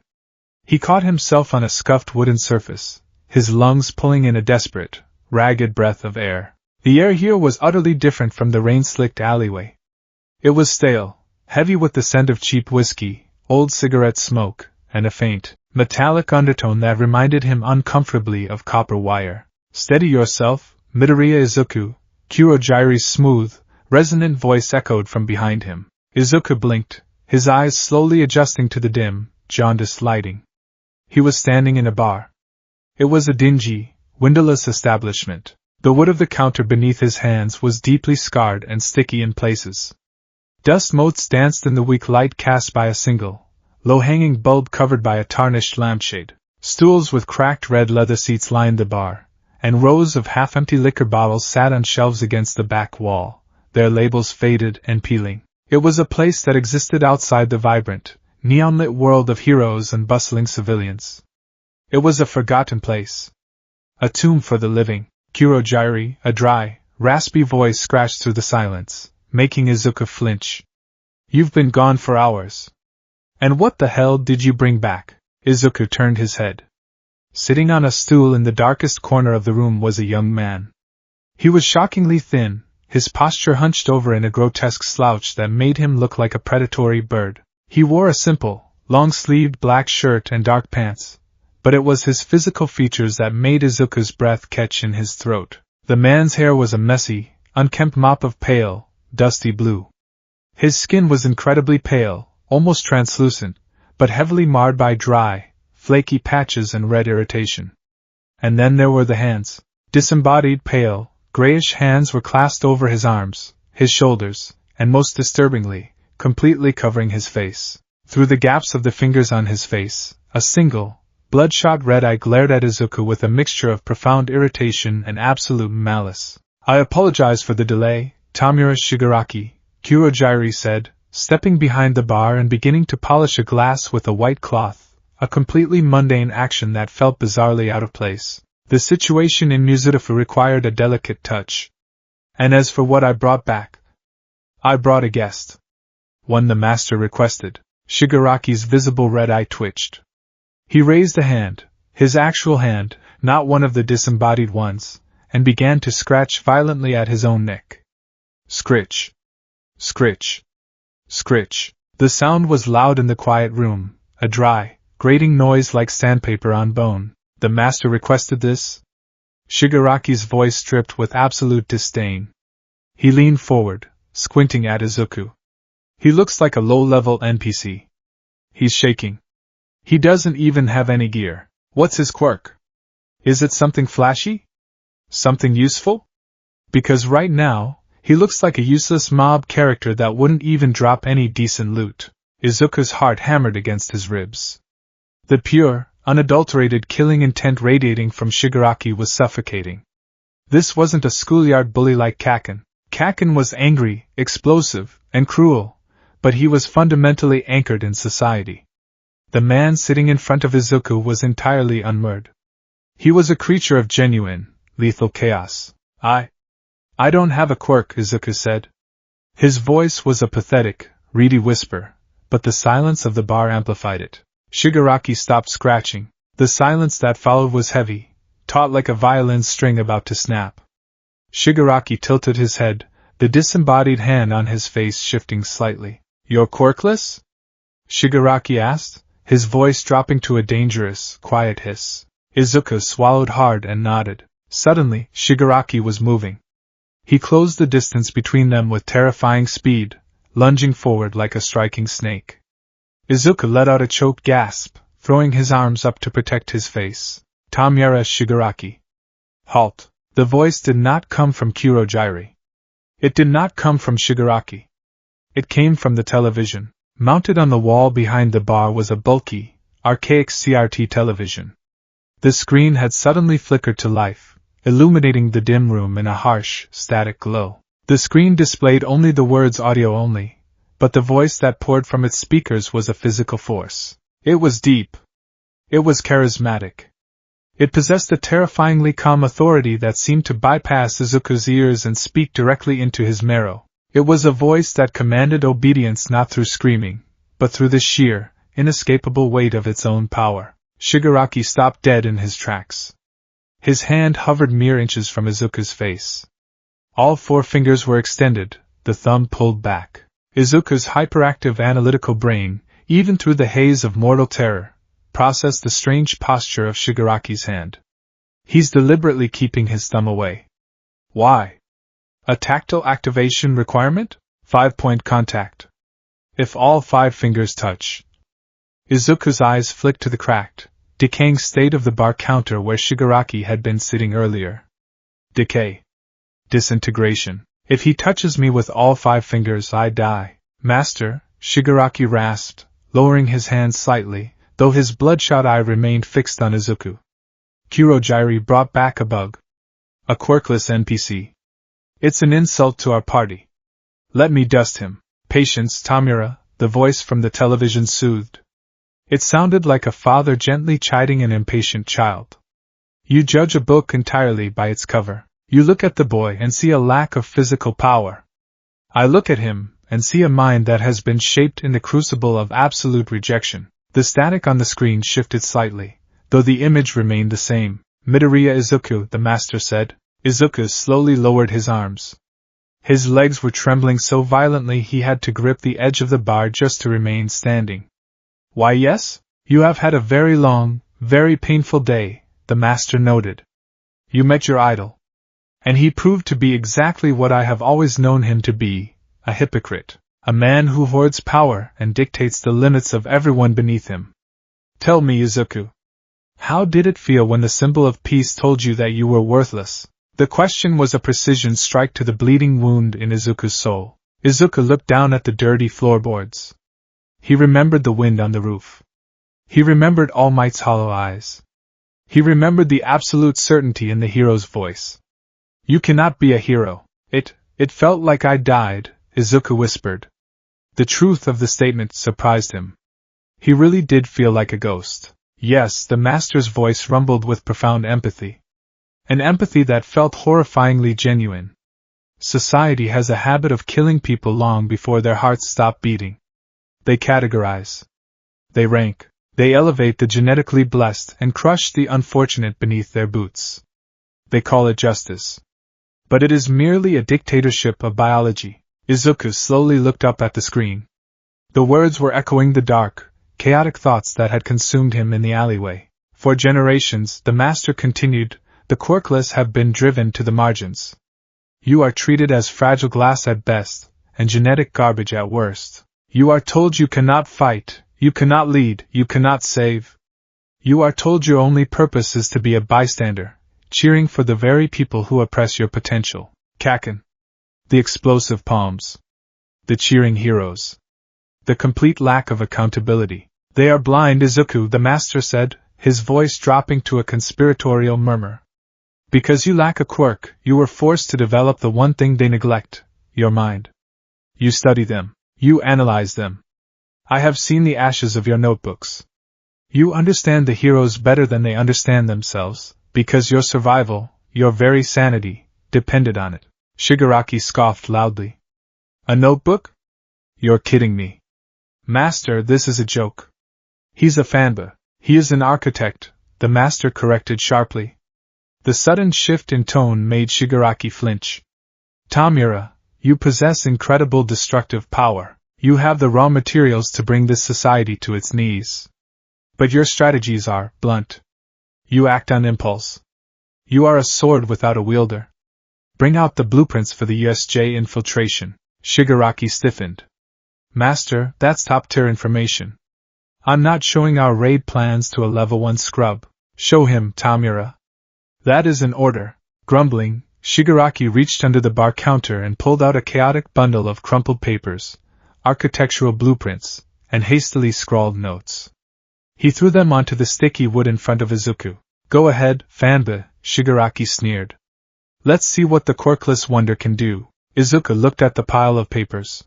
He caught himself on a scuffed wooden surface, his lungs pulling in a desperate, ragged breath of air. The air here was utterly different from the rain-slicked alleyway. It was stale, heavy with the scent of cheap whiskey, old cigarette smoke, and a faint, metallic undertone that reminded him uncomfortably of copper wire. "Steady yourself, Midoriya Izuku," Kurojairi's smooth, resonant voice echoed from behind him. Izuku blinked, his eyes slowly adjusting to the dim, jaundiced lighting. He was standing in a bar. It was a dingy, windowless establishment. The wood of the counter beneath his hands was deeply scarred and sticky in places. Dust motes danced in the weak light cast by a single, low-hanging bulb covered by a tarnished lampshade. Stools with cracked red leather seats lined the bar, and rows of half-empty liquor bottles sat on shelves against the back wall, their labels faded and peeling. It was a place that existed outside the vibrant, neon-lit world of heroes and bustling civilians. It was a forgotten place. A tomb for the living. Kurojairi, a dry, raspy voice scratched through the silence, making Izuku flinch. "You've been gone for hours. And what the hell did you bring back?" Izuku turned his head. Sitting on a stool in the darkest corner of the room was a young man. He was shockingly thin, his posture hunched over in a grotesque slouch that made him look like a predatory bird. He wore a simple, long-sleeved black shirt and dark pants, but it was his physical features that made Izuku's breath catch in his throat. The man's hair was a messy, unkempt mop of pale, dusty blue. His skin was incredibly pale, almost translucent, but heavily marred by dry, flaky patches and red irritation. And then there were the hands. Disembodied, pale, grayish hands were clasped over his arms, his shoulders, and most disturbingly, completely covering his face. Through the gaps of the fingers on his face, a single, bloodshot red eye glared at Izuku with a mixture of profound irritation and absolute malice. "I apologize for the delay, Tamura Shigaraki," Kurojairi said, stepping behind the bar and beginning to polish a glass with a white cloth, a completely mundane action that felt bizarrely out of place. The situation in Muzurifu required a delicate touch. "And as for what I brought back, I brought a guest. One the master requested." Shigaraki's visible red eye twitched. He raised a hand, his actual hand, not one of the disembodied ones, and began to scratch violently at his own neck. Scritch. Scritch. Scritch. The sound was loud in the quiet room, a dry, grating noise like sandpaper on bone. "The master requested this?" Shigaraki's voice dripped with absolute disdain. He leaned forward, squinting at Izuku. "He looks like a low-level NPC. He's shaking. He doesn't even have any gear. What's his quirk? Is it something flashy? Something useful? Because right now, he looks like a useless mob character that wouldn't even drop any decent loot." Izuku's heart hammered against his ribs. The pure, unadulterated killing intent radiating from Shigaraki was suffocating. This wasn't a schoolyard bully like Kaken. Kaken was angry, explosive, and cruel, but he was fundamentally anchored in society. The man sitting in front of Izuku was entirely unmoored. He was a creature of genuine, lethal chaos. I don't have a quirk," Izuku said. His voice was a pathetic, reedy whisper, but the silence of the bar amplified it. Shigaraki stopped scratching. The silence that followed was heavy, taut like a violin string about to snap. Shigaraki tilted his head, the disembodied hand on his face shifting slightly. You're quirkless? Shigaraki asked, his voice dropping to a dangerous, quiet hiss. Izuku swallowed hard and nodded. Suddenly, Shigaraki was moving. He closed the distance between them with terrifying speed, lunging forward like a striking snake. Izuku let out a choked gasp, throwing his arms up to protect his face. Tamura Shigaraki. Halt. The voice did not come from Kurogyari. It did not come from Shigaraki. It came from the television. Mounted on the wall behind the bar was a bulky, archaic CRT television. The screen had suddenly flickered to life, illuminating the dim room in a harsh, static glow. The screen displayed only the words audio only, but the voice that poured from its speakers was a physical force. It was deep. It was charismatic. It possessed a terrifyingly calm authority that seemed to bypass Izuku's ears and speak directly into his marrow. It was a voice that commanded obedience not through screaming, but through the sheer, inescapable weight of its own power. Shigaraki stopped dead in his tracks. His hand hovered mere inches from Izuku's face. All 4 fingers were extended, the thumb pulled back. Izuku's hyperactive analytical brain, even through the haze of mortal terror, processed the strange posture of Shigaraki's hand. He's deliberately keeping his thumb away. Why? A tactile activation requirement? 5-point contact. If all 5 fingers touch. Izuku's eyes flicked to the cracked, decaying state of the bar counter where Shigaraki had been sitting earlier. Decay. Disintegration. If he touches me with all 5 fingers, I die. Master, Shigaraki rasped, lowering his hand slightly, though his bloodshot eye remained fixed on Izuku. Kurogyari brought back a bug. A quirkless NPC. It's an insult to our party. Let me dust him. Patience, Tamura, the voice from the television soothed. It sounded like a father gently chiding an impatient child. You judge a book entirely by its cover. You look at the boy and see a lack of physical power. I look at him and see a mind that has been shaped in the crucible of absolute rejection. The static on the screen shifted slightly, though the image remained the same. Midoriya Izuku, the master said. Izuku slowly lowered his arms. His legs were trembling so violently he had to grip the edge of the bar just to remain standing. Why yes, you have had a very long, very painful day, the master noted. You met your idol. And he proved to be exactly what I have always known him to be, a hypocrite, a man who hoards power and dictates the limits of everyone beneath him. Tell me, Izuku, how did it feel when the symbol of peace told you that you were worthless? The question was a precision strike to the bleeding wound in Izuku's soul. Izuku looked down at the dirty floorboards. He remembered the wind on the roof. He remembered All Might's hollow eyes. He remembered the absolute certainty in the hero's voice. You cannot be a hero. It felt like I died, Izuku whispered. The truth of the statement surprised him. He really did feel like a ghost. Yes, the master's voice rumbled with profound empathy. An empathy that felt horrifyingly genuine. Society has a habit of killing people long before their hearts stop beating. They categorize. They rank. They elevate the genetically blessed and crush the unfortunate beneath their boots. They call it justice. But it is merely a dictatorship of biology. Izuku slowly looked up at the screen. The words were echoing the dark, chaotic thoughts that had consumed him in the alleyway. For generations, the master continued, the quirkless have been driven to the margins. You are treated as fragile glass at best, and genetic garbage at worst. You are told you cannot fight, you cannot lead, you cannot save. You are told your only purpose is to be a bystander, cheering for the very people who oppress your potential. Kaken. The explosive palms. The cheering heroes. The complete lack of accountability. They are blind, Izuku, the master said, his voice dropping to a conspiratorial murmur. Because you lack a quirk, you were forced to develop the one thing they neglect, your mind. You study them. You analyze them. I have seen the ashes of your notebooks. You understand the heroes better than they understand themselves, because your survival, your very sanity, depended on it. Shigaraki scoffed loudly. A notebook? You're kidding me. Master, this is a joke. He's a fanba. He is an architect, the master corrected sharply. The sudden shift in tone made Shigaraki flinch. Tamura, you possess incredible destructive power. You have the raw materials to bring this society to its knees. But your strategies are blunt. You act on impulse. You are a sword without a wielder. Bring out the blueprints for the USJ infiltration. Shigaraki stiffened. Master, that's top-tier information. I'm not showing our raid plans to a level 1 scrub. Show him, Tamura. That is an order. Grumbling, Shigaraki reached under the bar counter and pulled out a chaotic bundle of crumpled papers, architectural blueprints, and hastily scrawled notes. He threw them onto the sticky wood in front of Izuku. Go ahead, fanba, Shigaraki sneered. Let's see what the quirkless wonder can do. Izuku looked at the pile of papers.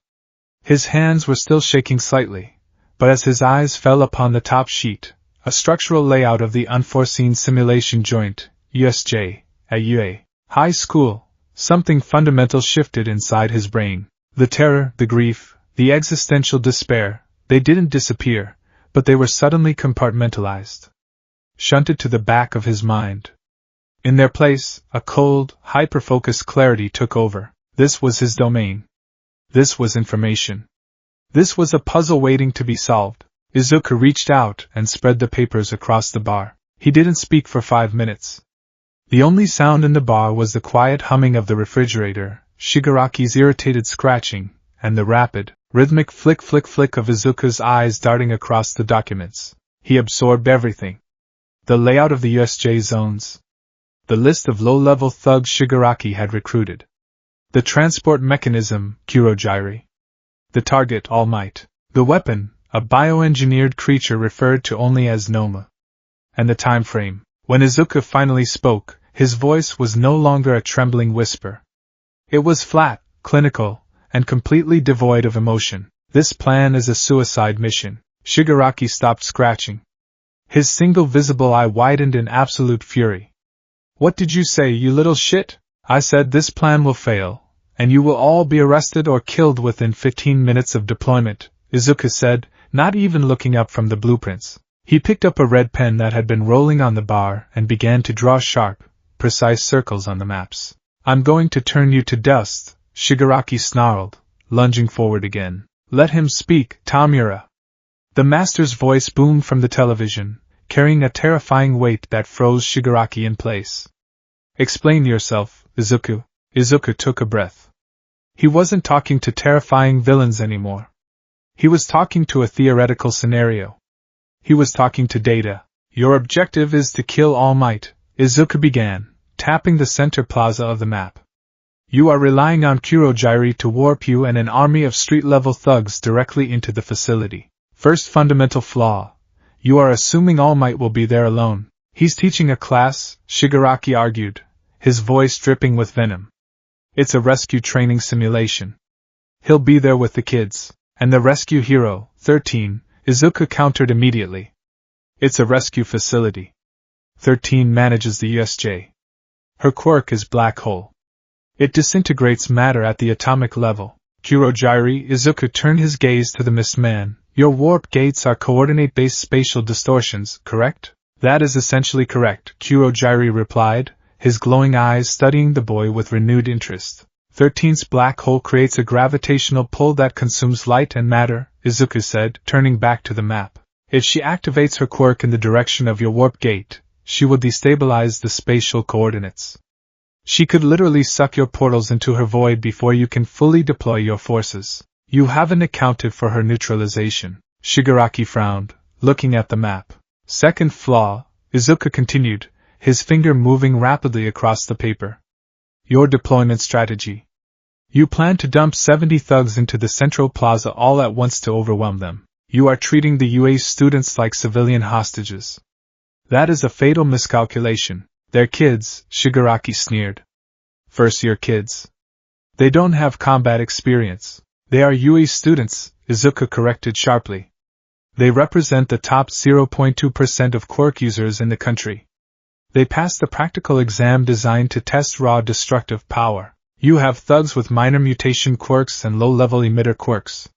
His hands were still shaking slightly, but as his eyes fell upon the top sheet, a structural layout of the unforeseen simulation joint, USJ, at UA High School, something fundamental shifted inside his brain. The terror, the grief, the existential despair, they didn't disappear, but they were suddenly compartmentalized, shunted to the back of his mind. In their place, a cold, hyper-focused clarity took over. This was his domain. This was information. This was a puzzle waiting to be solved. Izuku reached out and spread the papers across the bar. He didn't speak for 5 minutes. The only sound in the bar was the quiet humming of the refrigerator, Shigaraki's irritated scratching, and the rapid, rhythmic flick-flick-flick of Izuku's eyes darting across the documents. He absorbed everything. The layout of the USJ zones. The list of low-level thugs Shigaraki had recruited. The transport mechanism, Kurogyri. The target, All Might. The weapon, a bioengineered creature referred to only as Noma. And the time frame. When Izuku finally spoke, his voice was no longer a trembling whisper. It was flat, clinical, and completely devoid of emotion. This plan is a suicide mission. Shigaraki stopped scratching. His single visible eye widened in absolute fury. What did you say, you little shit? I said this plan will fail, and you will all be arrested or killed within 15 minutes of deployment, Izuku said, not even looking up from the blueprints. He picked up a red pen that had been rolling on the bar and began to draw sharp, precise circles on the maps. I'm going to turn you to dust, Shigaraki snarled, lunging forward again. Let him speak, Tamura. The master's voice boomed from the television, carrying a terrifying weight that froze Shigaraki in place. Explain yourself, Izuku. Izuku took a breath. He wasn't talking to terrifying villains anymore. He was talking to a theoretical scenario. He was talking to data. Your objective is to kill All Might, Izuku began, tapping the center plaza of the map. You are relying on Kurogyri to warp you and an army of street-level thugs directly into the facility. First fundamental flaw. You are assuming All Might will be there alone. He's teaching a class, Shigaraki argued, his voice dripping with venom. It's a rescue training simulation. He'll be there with the kids. And the rescue hero, 13, Izuku countered immediately. It's a rescue facility. 13 manages the USJ. Her quirk is black hole. It disintegrates matter at the atomic level. Kurogyri, Izuku turned his gaze to the mist man. Your warp gates are coordinate-based spatial distortions, correct? That is essentially correct, Kurogyri replied, his glowing eyes studying the boy with renewed interest. 13's black hole creates a gravitational pull that consumes light and matter, Izuku said, turning back to the map. If she activates her quirk in the direction of your warp gate, she will destabilize the spatial coordinates. She could literally suck your portals into her void before you can fully deploy your forces. You haven't accounted for her neutralization. Shigaraki frowned, looking at the map. Second flaw, Izuku continued, his finger moving rapidly across the paper. Your deployment strategy. You plan to dump 70 thugs into the central plaza all at once to overwhelm them. You are treating the UA students like civilian hostages. That is a fatal miscalculation. They're kids, Shigaraki sneered. First-year kids. They don't have combat experience. They are UA students, Izuku corrected sharply. They represent the top 0.2% of quirk users in the country. They passed the practical exam designed to test raw destructive power. You have thugs with minor mutation quirks and low-level emitter quirks.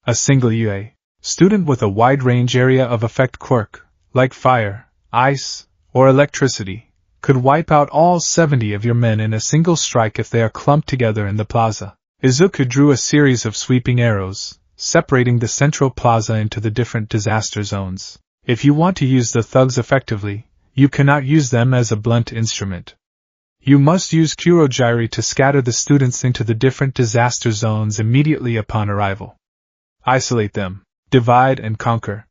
A single UA Student with a wide range area of effect quirk, like fire, ice, or electricity, could wipe out all 70 of your men in a single strike if they are clumped together in the plaza. Izuku drew a series of sweeping arrows, separating the central plaza into the different disaster zones. If you want to use the thugs effectively, you cannot use them as a blunt instrument. You must use Kurogiri to scatter the students into the different disaster zones immediately upon arrival. Isolate them. Divide and conquer.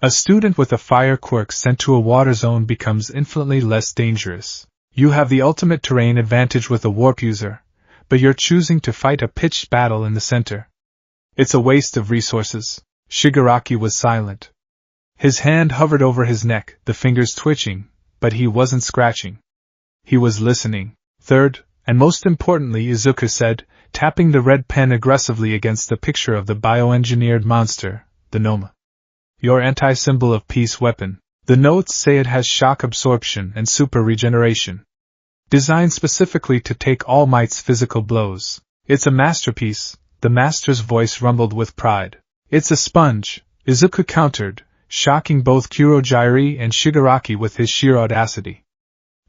A student with a fire quirk sent to a water zone becomes infinitely less dangerous. You have the ultimate terrain advantage with a warp user, but you're choosing to fight a pitched battle in the center. It's a waste of resources. Shigaraki was silent. His hand hovered over his neck, the fingers twitching, but he wasn't scratching. He was listening. Third, and most importantly, Izuku said, tapping the red pen aggressively against the picture of the bioengineered monster, the Noma. Your anti-symbol of peace weapon. The notes say it has shock absorption and super regeneration. Designed specifically to take All Might's physical blows. It's a masterpiece, the master's voice rumbled with pride. It's a sponge, Izuku countered, shocking both Kurogiri and Shigaraki with his sheer audacity.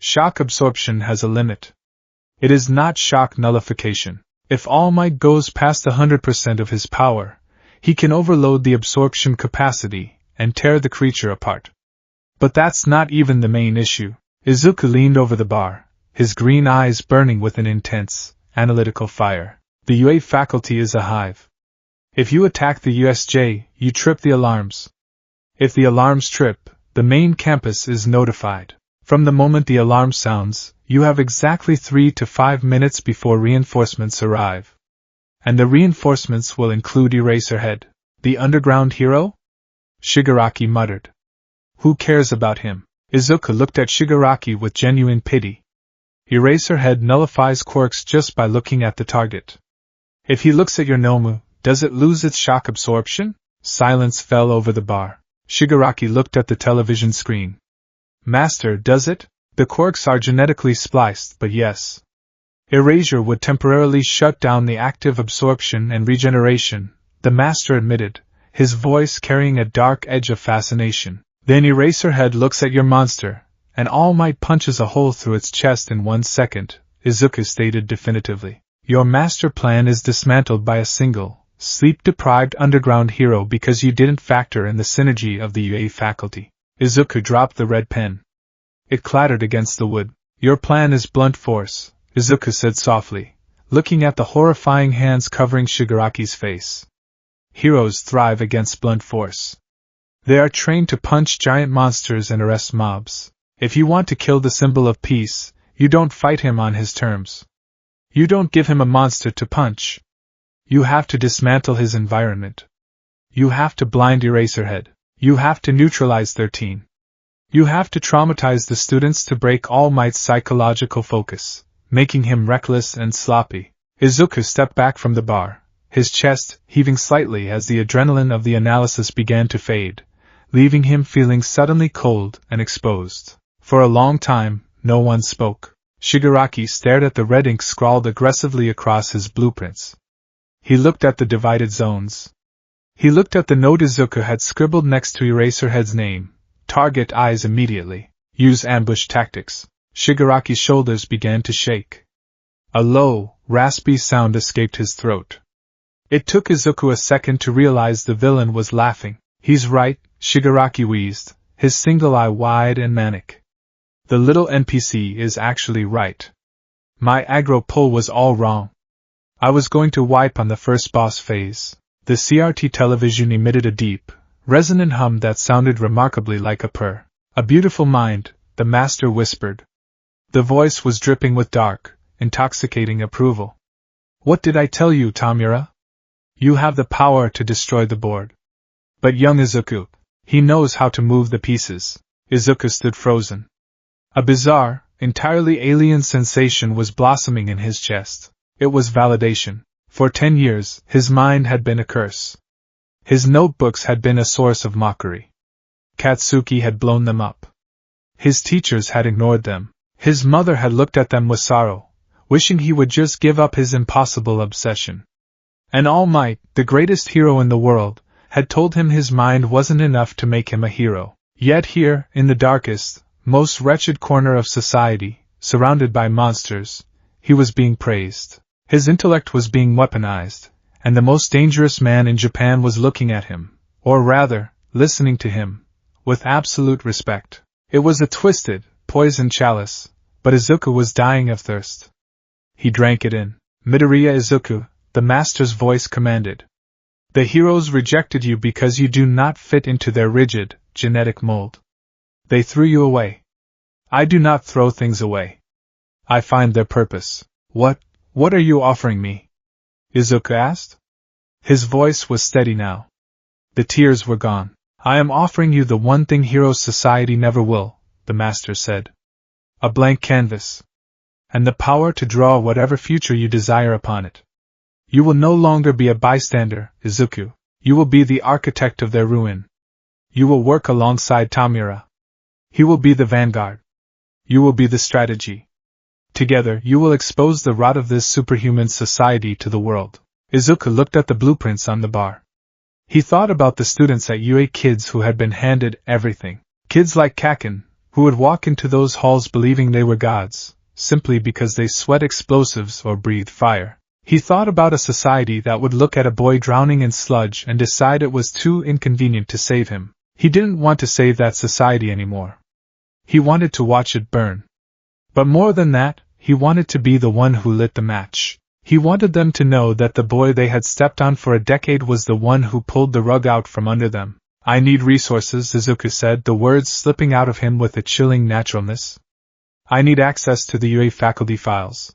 Shock absorption has a limit. It is not shock nullification. If All Might goes past 100% of his power, he can overload the absorption capacity and tear the creature apart. But that's not even the main issue. Izuku leaned over the bar, his green eyes burning with an intense, analytical fire. The UA faculty is a hive. If you attack the USJ, you trip the alarms. If the alarms trip, the main campus is notified. From the moment the alarm sounds, you have exactly 3 to 5 minutes before reinforcements arrive. And the reinforcements will include Eraserhead, the underground hero? Shigaraki muttered. Who cares about him? Izuku looked at Shigaraki with genuine pity. Eraserhead nullifies quirks just by looking at the target. If he looks at your Nomu, does it lose its shock absorption? Silence fell over the bar. Shigaraki looked at the television screen. Master, does it? The quirks are genetically spliced, but yes. Erasure would temporarily shut down the active absorption and regeneration, the master admitted, his voice carrying a dark edge of fascination. Then Eraserhead looks at your monster, and All Might punches a hole through its chest in 1 second, Izuku stated definitively. Your master plan is dismantled by a single, sleep-deprived underground hero because you didn't factor in the synergy of the UA faculty. Izuku dropped the red pen. It clattered against the wood. Your plan is blunt force, Izuku said softly, looking at the horrifying hands covering Shigaraki's face. Heroes thrive against blunt force. They are trained to punch giant monsters and arrest mobs. If you want to kill the symbol of peace, you don't fight him on his terms. You don't give him a monster to punch. You have to dismantle his environment. You have to blind Eraserhead. You have to neutralize their team. You have to traumatize the students to break All Might's psychological focus, making him reckless and sloppy. Izuku stepped back from the bar, his chest heaving slightly as the adrenaline of the analysis began to fade, leaving him feeling suddenly cold and exposed. For a long time, no one spoke. Shigaraki stared at the red ink scrawled aggressively across his blueprints. He looked at the divided zones. He looked at the note Izuku had scribbled next to Eraserhead's name. Target eyes immediately. Use ambush tactics. Shigaraki's shoulders began to shake. A low, raspy sound escaped his throat. It took Izuku a second to realize the villain was laughing. He's right, Shigaraki wheezed, his single eye wide and manic. The little NPC is actually right. My aggro pull was all wrong. I was going to wipe on the first boss phase. The CRT television emitted a deep, resonant hum that sounded remarkably like a purr. A beautiful mind, the master whispered. The voice was dripping with dark, intoxicating approval. What did I tell you, Tamura? You have the power to destroy the board. But young Izuku, he knows how to move the pieces. Izuku stood frozen. A bizarre, entirely alien sensation was blossoming in his chest. It was validation. For 10 years, his mind had been a curse. His notebooks had been a source of mockery. Katsuki had blown them up. His teachers had ignored them. His mother had looked at them with sorrow, wishing he would just give up his impossible obsession. And All Might, the greatest hero in the world, had told him his mind wasn't enough to make him a hero. Yet here, in the darkest, most wretched corner of society, surrounded by monsters, he was being praised. His intellect was being weaponized, and the most dangerous man in Japan was looking at him, or rather, listening to him, with absolute respect. It was a twisted, poisoned chalice, but Izuku was dying of thirst. He drank it in. Midoriya Izuku, the master's voice commanded. The heroes rejected you because you do not fit into their rigid, genetic mold. They threw you away. I do not throw things away. I find their purpose. What are you offering me? Izuku asked. His voice was steady now. The tears were gone. I am offering you the one thing Heroes Society never will, the master said. A blank canvas. And the power to draw whatever future you desire upon it. You will no longer be a bystander, Izuku. You will be the architect of their ruin. You will work alongside Tamura. He will be the vanguard. You will be the strategy. Together, you will expose the rot of this superhuman society to the world. Izuku looked at the blueprints on the bar. He thought about the students at UA, kids who had been handed everything. Kids like Kaken, who would walk into those halls believing they were gods, simply because they sweat explosives or breathed fire. He thought about a society that would look at a boy drowning in sludge and decide it was too inconvenient to save him. He didn't want to save that society anymore. He wanted to watch it burn. But more than that, he wanted to be the one who lit the match. He wanted them to know that the boy they had stepped on for a decade was the one who pulled the rug out from under them. I need resources, Izuku said, the words slipping out of him with a chilling naturalness. I need access to the UA faculty files.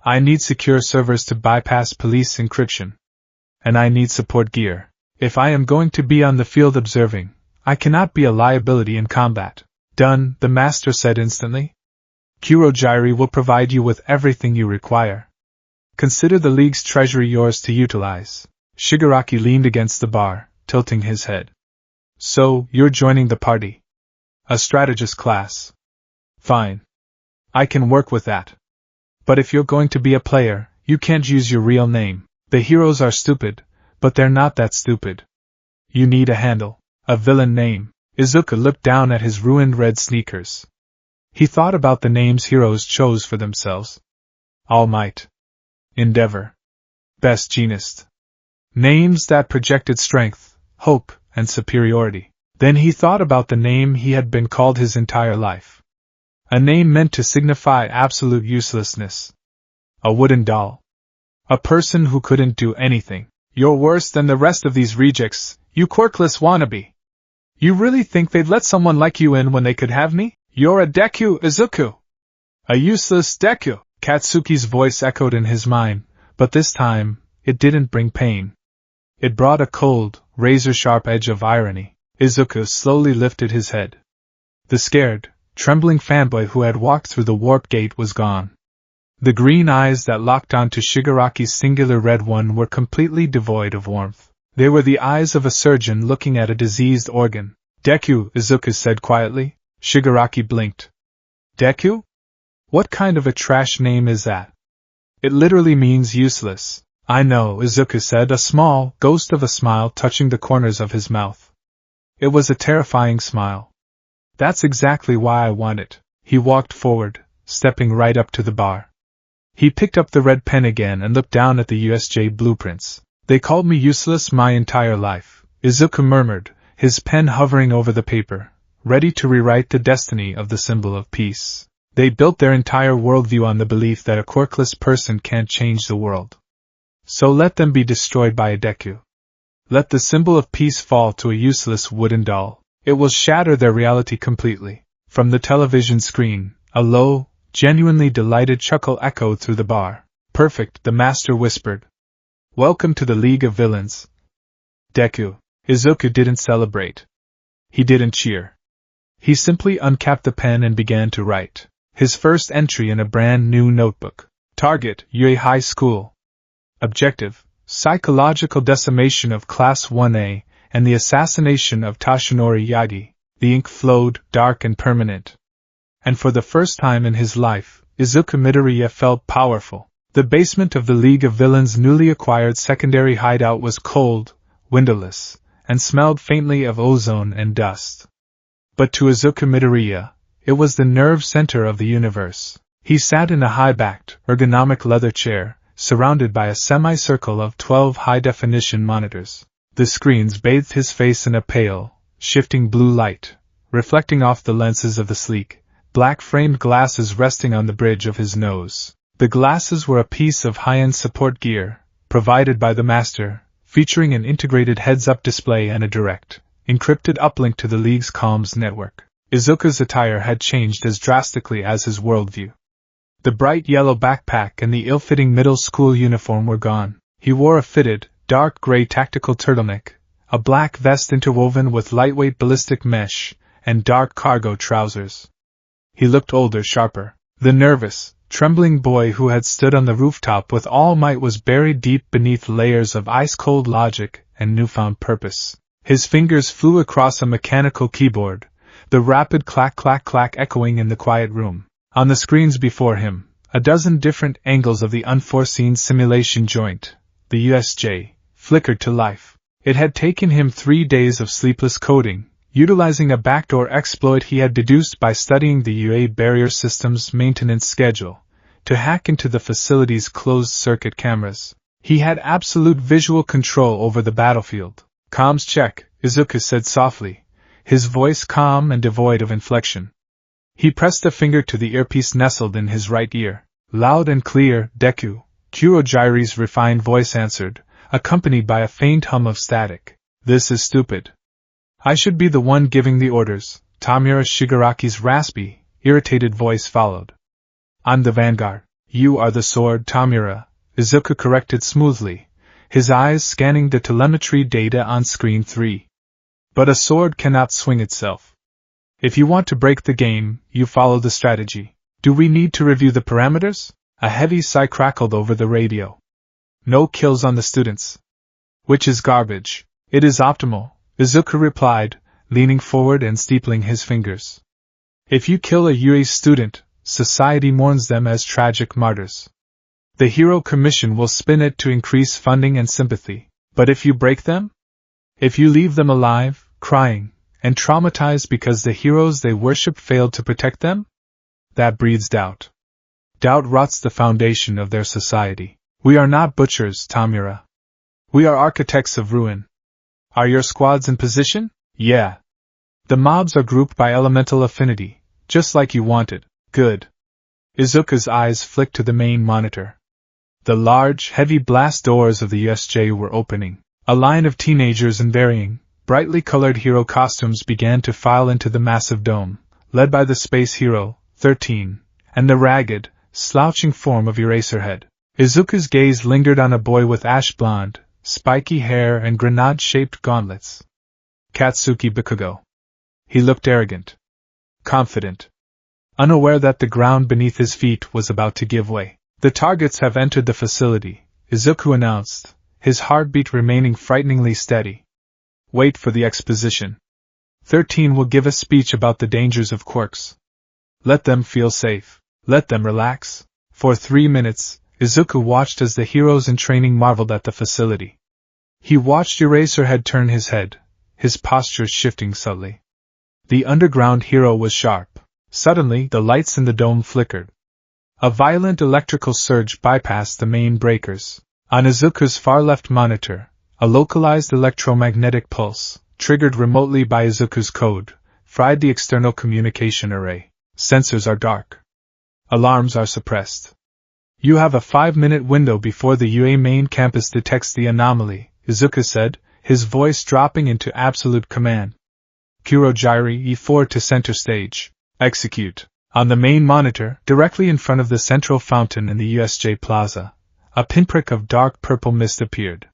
I need secure servers to bypass police encryption. And I need support gear. If I am going to be on the field observing, I cannot be a liability in combat. Done, the master said instantly. Kurojiri will provide you with everything you require. Consider the League's treasury yours to utilize. Shigaraki leaned against the bar, tilting his head. So, you're joining the party. A strategist class. Fine. I can work with that. But if you're going to be a player, you can't use your real name. The heroes are stupid, but they're not that stupid. You need a handle, a villain name. Izuku looked down at his ruined red sneakers. He thought about the names heroes chose for themselves. All Might. Endeavor. Best Genist. Names that projected strength, hope, and superiority. Then he thought about the name he had been called his entire life. A name meant to signify absolute uselessness. A wooden doll. A person who couldn't do anything. You're worse than the rest of these rejects, you quirkless wannabe. You really think they'd let someone like you in when they could have me? You're a Deku, Izuku. A useless Deku. Katsuki's voice echoed in his mind, but this time, it didn't bring pain. It brought a cold, razor-sharp edge of irony. Izuku slowly lifted his head. The scared, trembling fanboy who had walked through the warp gate was gone. The green eyes that locked onto Shigaraki's singular red one were completely devoid of warmth. They were the eyes of a surgeon looking at a diseased organ. Deku, Izuku said quietly. Shigaraki blinked. Deku? What kind of a trash name is that? It literally means useless. I know, Izuku said, a small ghost of a smile touching the corners of his mouth. It was a terrifying smile. That's exactly why I want it. He walked forward, stepping right up to the bar. He picked up the red pen again and looked down at the USJ blueprints. They called me useless my entire life, Izuku murmured, his pen hovering over the paper, ready to rewrite the destiny of the symbol of peace. They built their entire worldview on the belief that a quirkless person can't change the world. So let them be destroyed by a Deku. Let the symbol of peace fall to a useless wooden doll. It will shatter their reality completely. From the television screen, a low, genuinely delighted chuckle echoed through the bar. Perfect, the master whispered. Welcome to the League of Villains. Deku. Izuku didn't celebrate. He didn't cheer. He simply uncapped the pen and began to write. His first entry in a brand new notebook. Target, UA High School. Objective, psychological decimation of Class 1A and the assassination of Tashinori Yagi. The ink flowed, dark and permanent. And for the first time in his life, Izuku Midoriya felt powerful. The basement of the League of Villains' newly acquired secondary hideout was cold, windowless, and smelled faintly of ozone and dust. But to Izuku Midoriya, it was the nerve center of the universe. He sat in a high-backed, ergonomic leather chair, surrounded by a semicircle of 12 high-definition monitors. The screens bathed his face in a pale, shifting blue light, reflecting off the lenses of the sleek, black-framed glasses resting on the bridge of his nose. The glasses were a piece of high-end support gear, provided by the master, featuring an integrated heads-up display and a direct, encrypted uplink to the League's comms network. Izuku's attire had changed as drastically as his worldview. The bright yellow backpack and the ill-fitting middle school uniform were gone. He wore a fitted, dark gray tactical turtleneck, a black vest interwoven with lightweight ballistic mesh, and dark cargo trousers. He looked older, sharper. The nervous, trembling boy who had stood on the rooftop with all might was buried deep beneath layers of ice-cold logic and newfound purpose. His fingers flew across a mechanical keyboard, the rapid clack-clack-clack echoing in the quiet room. On the screens before him, a dozen different angles of the unforeseen simulation joint, the USJ, flickered to life. It had taken him 3 days of sleepless coding, utilizing a backdoor exploit he had deduced by studying the UA barrier system's maintenance schedule, to hack into the facility's closed-circuit cameras. He had absolute visual control over the battlefield. "Comms check," Izuku said softly, his voice calm and devoid of inflection. He pressed a finger to the earpiece nestled in his right ear. Loud and clear, "Deku," Kuroji's refined voice answered, accompanied by a faint hum of static. "This is stupid. I should be the one giving the orders," Tamura Shigaraki's raspy, irritated voice followed. "I'm the vanguard. You are the sword, Tamura," Izuku corrected smoothly, his eyes scanning the telemetry data on screen 3. "But a sword cannot swing itself. If you want to break the game, you follow the strategy. Do we need to review the parameters?" A heavy sigh crackled over the radio. "No kills on the students." "Which is garbage." "It is optimal," Izuku replied, leaning forward and steepling his fingers. "If you kill a UA student, society mourns them as tragic martyrs. The Hero Commission will spin it to increase funding and sympathy. But if you break them? If you leave them alive, crying, and traumatized because the heroes they worship failed to protect them? That breeds doubt. Doubt rots the foundation of their society. We are not butchers, Tamura. We are architects of ruin. Are your squads in position? Yeah. The mobs are grouped by elemental affinity, just like you wanted. Good." Izuku's eyes flicked to the main monitor. The large, heavy blast doors of the USJ were opening. A line of teenagers in varying, brightly colored hero costumes began to file into the massive dome, led by the Space Hero, 13, and the ragged, slouching form of Eraserhead. Izuku's gaze lingered on a boy with ash blonde, spiky hair and grenade-shaped gauntlets. Katsuki Bakugo. He looked arrogant. Confident. Unaware that the ground beneath his feet was about to give way. "The targets have entered the facility," Izuku announced, his heartbeat remaining frighteningly steady. "Wait for the exposition. 13 will give a speech about the dangers of quirks. Let them feel safe. Let them relax." For 3 minutes, Izuku watched as the heroes in training marveled at the facility. He watched Eraserhead turn his head, his postures shifting subtly. The underground hero was sharp. Suddenly, the lights in the dome flickered. A violent electrical surge bypassed the main breakers. On Izuku's far left monitor, a localized electromagnetic pulse, triggered remotely by Izuku's code, fried the external communication array. Sensors are dark. Alarms are suppressed. You have a 5-minute window before the UA main campus detects the anomaly, Izuku said, his voice dropping into absolute command. Kurojiri E4 to center stage. Execute. On the main monitor, directly in front of the central fountain in the USJ Plaza, a pinprick of dark purple mist appeared.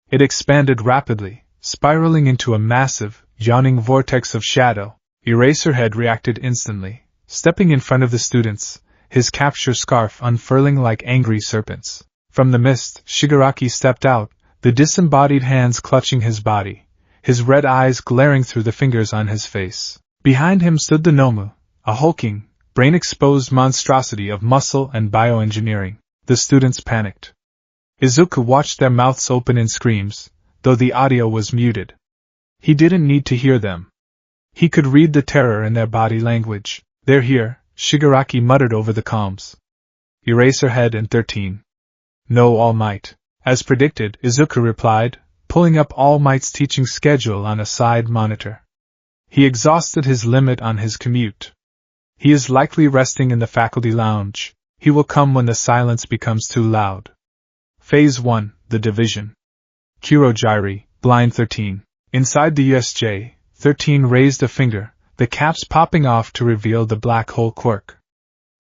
It expanded rapidly, spiraling into a massive, yawning vortex of shadow. Eraserhead reacted instantly, stepping in front of the students, his capture scarf unfurling like angry serpents. From the mist, Shigaraki stepped out, the disembodied hands clutching his body, his red eyes glaring through the fingers on his face. Behind him stood the Nomu, a hulking, brain-exposed monstrosity of muscle and bioengineering. The students panicked. Izuku watched their mouths open in screams, though the audio was muted. He didn't need to hear them. He could read the terror in their body language. "They're here," Shigaraki muttered over the comms. Eraserhead and 13. "No, All Might." As predicted, Izuku replied, pulling up All Might's teaching schedule on a side monitor. He exhausted his limit on his commute. He is likely resting in the faculty lounge. He will come when the silence becomes too loud. Phase 1, the division. Kurogyri, blind 13. Inside the USJ, 13 raised a finger, the caps popping off to reveal the black hole quirk.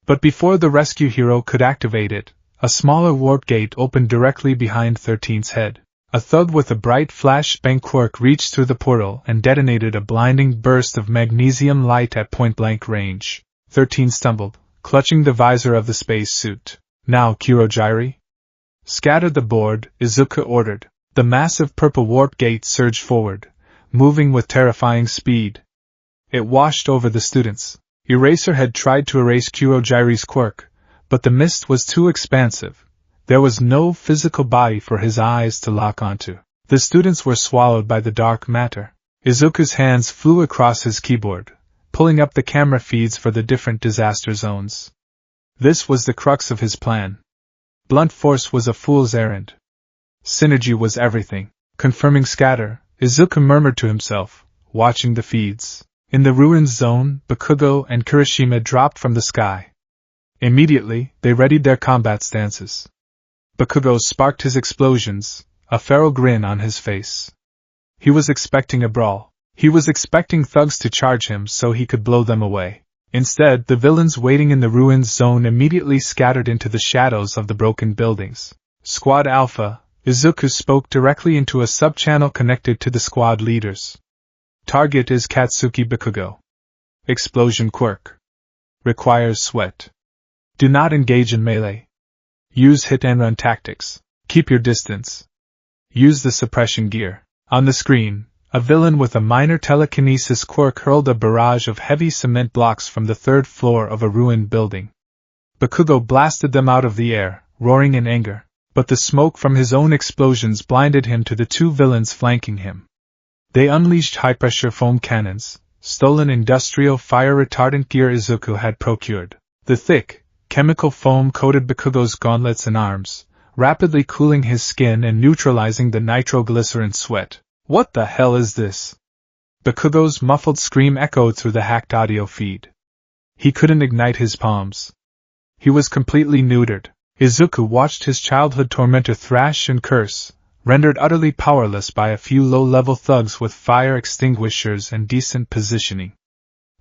But before the rescue hero could activate it, a smaller warp gate opened directly behind 13's head. A thud with a bright flashbang quirk reached through the portal and detonated a blinding burst of magnesium light at point-blank range. 13 stumbled, clutching the visor of the space suit. "Now, Kurogyri." "Scatter the board," Izuku ordered. The massive purple warp gate surged forward, moving with terrifying speed. It washed over the students. Eraserhead tried to erase Kurogyri's quirk, but the mist was too expansive. There was no physical body for his eyes to lock onto. The students were swallowed by the dark matter. Izuku's hands flew across his keyboard, pulling up the camera feeds for the different disaster zones. This was the crux of his plan. Blunt force was a fool's errand. Synergy was everything. Confirming scatter, Izuku murmured to himself, watching the feeds. In the ruins zone, Bakugo and Kirishima dropped from the sky. Immediately, they readied their combat stances. Bakugo sparked his explosions, a feral grin on his face. He was expecting a brawl. He was expecting thugs to charge him so he could blow them away. Instead, the villains waiting in the ruins zone immediately scattered into the shadows of the broken buildings. Squad Alpha, Izuku spoke directly into a sub-channel connected to the squad leaders. Target is Katsuki Bakugo. Explosion quirk. Requires sweat. Do not engage in melee. Use hit-and-run tactics. Keep your distance. Use the suppression gear. On the screen, a villain with a minor telekinesis quirk hurled a barrage of heavy cement blocks from the third floor of a ruined building. Bakugo blasted them out of the air, roaring in anger, but the smoke from his own explosions blinded him to the two villains flanking him. They unleashed high-pressure foam cannons, stolen industrial fire-retardant gear Izuku had procured. The thick, chemical foam coated Bakugo's gauntlets and arms, rapidly cooling his skin and neutralizing the nitroglycerin sweat. "What the hell is this?" Bakugo's muffled scream echoed through the hacked audio feed. He couldn't ignite his palms. He was completely neutered. Izuku watched his childhood tormentor thrash and curse, rendered utterly powerless by a few low-level thugs with fire extinguishers and decent positioning.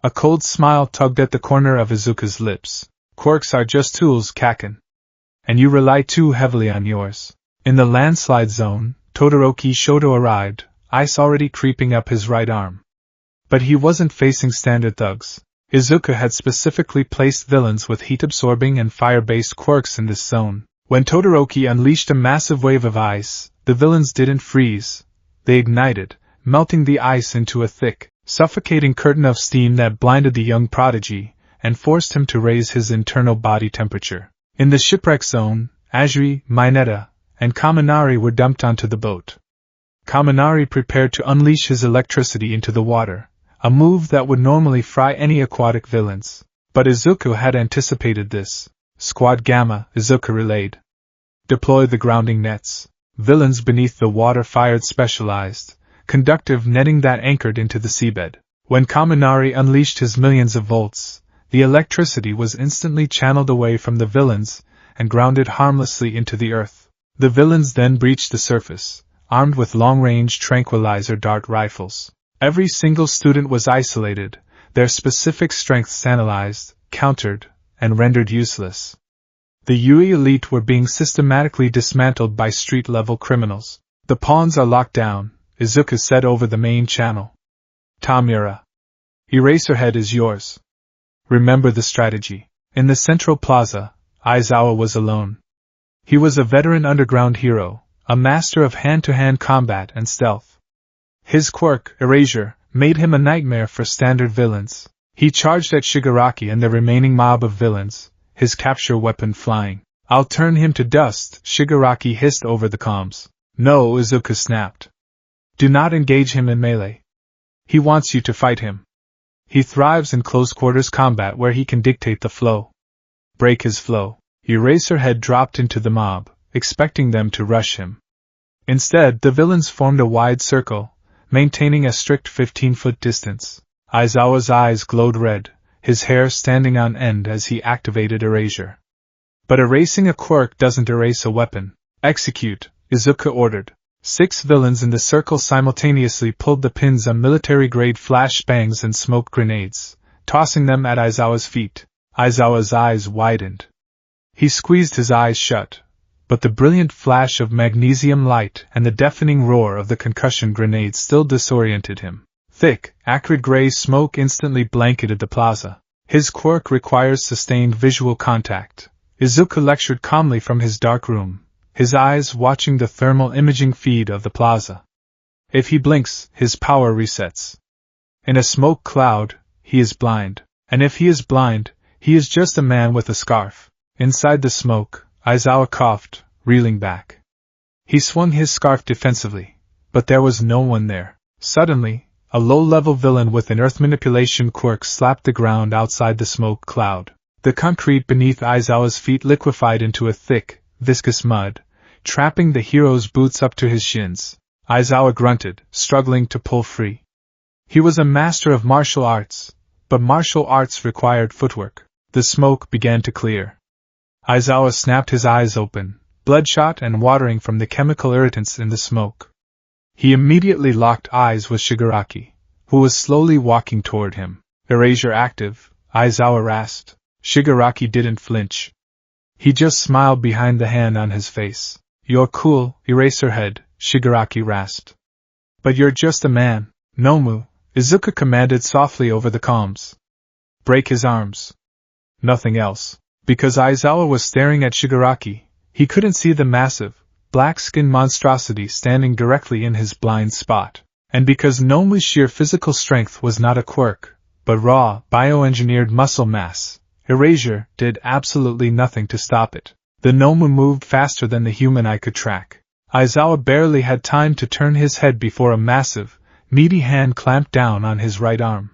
A cold smile tugged at the corner of Izuku's lips. "Quirks are just tools, Kaken. And you rely too heavily on yours." In the landslide zone, Todoroki Shoto arrived, ice already creeping up his right arm. But he wasn't facing standard thugs. Izuku had specifically placed villains with heat-absorbing and fire-based quirks in this zone. When Todoroki unleashed a massive wave of ice, the villains didn't freeze. They ignited, melting the ice into a thick, suffocating curtain of steam that blinded the young prodigy and forced him to raise his internal body temperature. In the shipwreck zone, Azuri, Mineta, and Kaminari were dumped onto the boat. Kaminari prepared to unleash his electricity into the water, a move that would normally fry any aquatic villains. But Izuku had anticipated this. "Squad Gamma," Izuku relayed. "Deploy the grounding nets." Villains beneath the water fired specialized, conductive netting that anchored into the seabed. When Kaminari unleashed his millions of volts, the electricity was instantly channeled away from the villains and grounded harmlessly into the earth. The villains then breached the surface, armed with long-range tranquilizer dart rifles. Every single student was isolated, their specific strengths analyzed, countered, and rendered useless. The Yui elite were being systematically dismantled by street-level criminals. "The pawns are locked down," Izuku said over the main channel. "Tamura. Eraserhead is yours. Remember the strategy." In the central plaza, Aizawa was alone. He was a veteran underground hero, a master of hand-to-hand combat and stealth. His quirk, Erasure, made him a nightmare for standard villains. He charged at Shigaraki and the remaining mob of villains, his capture weapon flying. "I'll turn him to dust," Shigaraki hissed over the comms. "No," Izuku snapped. "Do not engage him in melee. He wants you to fight him. He thrives in close-quarters combat where he can dictate the flow. Break his flow. Eraserhead dropped into the mob, expecting them to rush him. Instead, the villains formed a wide circle, maintaining a strict 15-foot distance. Aizawa's eyes glowed red, his hair standing on end as he activated Erasure. But erasing a quirk doesn't erase a weapon. Execute, Izuku ordered. 6 villains in the circle simultaneously pulled the pins on military-grade flashbangs and smoke grenades, tossing them at Aizawa's feet. Aizawa's eyes widened. He squeezed his eyes shut, but the brilliant flash of magnesium light and the deafening roar of the concussion grenades still disoriented him. Thick, acrid gray smoke instantly blanketed the plaza. His quirk requires sustained visual contact. Izuku lectured calmly from his dark room, his eyes watching the thermal imaging feed of the plaza. If he blinks, his power resets. In a smoke cloud, he is blind. And if he is blind, he is just a man with a scarf. Inside the smoke, Aizawa coughed, reeling back. He swung his scarf defensively, but there was no one there. Suddenly, a low-level villain with an earth manipulation quirk slapped the ground outside the smoke cloud. The concrete beneath Aizawa's feet liquefied into a thick, viscous mud, trapping the hero's boots up to his shins. Aizawa grunted, struggling to pull free. He was a master of martial arts, but martial arts required footwork. The smoke began to clear. Aizawa snapped his eyes open, bloodshot and watering from the chemical irritants in the smoke. He immediately locked eyes with Shigaraki, who was slowly walking toward him. Erasure active, Aizawa rasped. Shigaraki didn't flinch. He just smiled behind the hand on his face. You're cool, Eraserhead, Shigaraki rasped. But you're just a man, Nomu, Izuku commanded softly over the comms. Break his arms. Nothing else. Because Aizawa was staring at Shigaraki, he couldn't see the massive, black-skinned monstrosity standing directly in his blind spot. And because Nomu's sheer physical strength was not a quirk, but raw, bioengineered muscle mass, Erasure did absolutely nothing to stop it. The Nomu moved faster than the human eye could track. Aizawa barely had time to turn his head before a massive, meaty hand clamped down on his right arm.